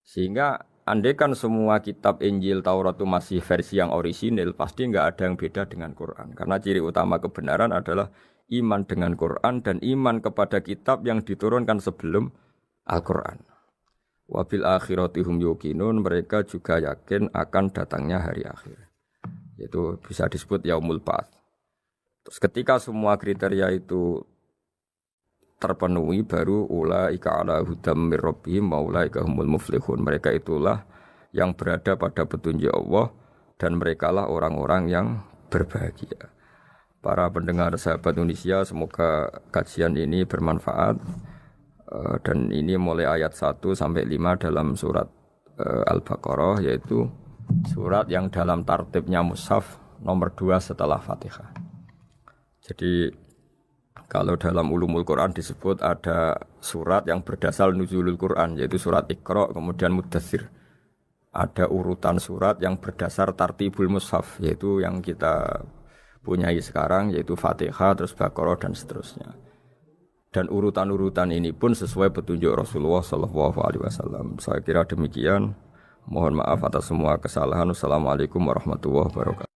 Sehingga andaikan semua kitab Injil, Taurat itu masih versi yang orisinil, pasti enggak ada yang beda dengan Quran. Karena ciri utama kebenaran adalah iman dengan Quran dan iman kepada kitab yang diturunkan sebelum Al-Quran. Wabil akhirati hum yuqinun, mereka juga yakin akan datangnya hari akhir. Itu bisa disebut yaumul ba'ats. Terus ketika semua kriteria itu terpenuhi baru ulaika ala hudam mir rabbihim wa ulaika humul muflihun. Mereka itulah yang berada pada petunjuk Allah dan merekalah orang-orang yang berbahagia. Para pendengar sahabat Indonesia, semoga kajian ini bermanfaat. Dan ini mulai ayat 1 sampai 5 dalam surat Al-Baqarah, yaitu surat yang dalam tartibnya mushaf nomor 2 setelah Fatihah. Jadi kalau dalam ulumul Quran disebut ada surat yang berdasar nuzulul Quran, yaitu surat Iqra kemudian Muddatsir. Ada urutan surat yang berdasar tartibul mushaf, yaitu yang kita punyai sekarang, yaitu Fatihah, terus Baqarah dan seterusnya. Dan urutan-urutan ini pun sesuai petunjuk Rasulullah SAW. Saya kira demikian. Mohon maaf atas semua kesalahan. Wassalamualaikum warahmatullahi wabarakatuh.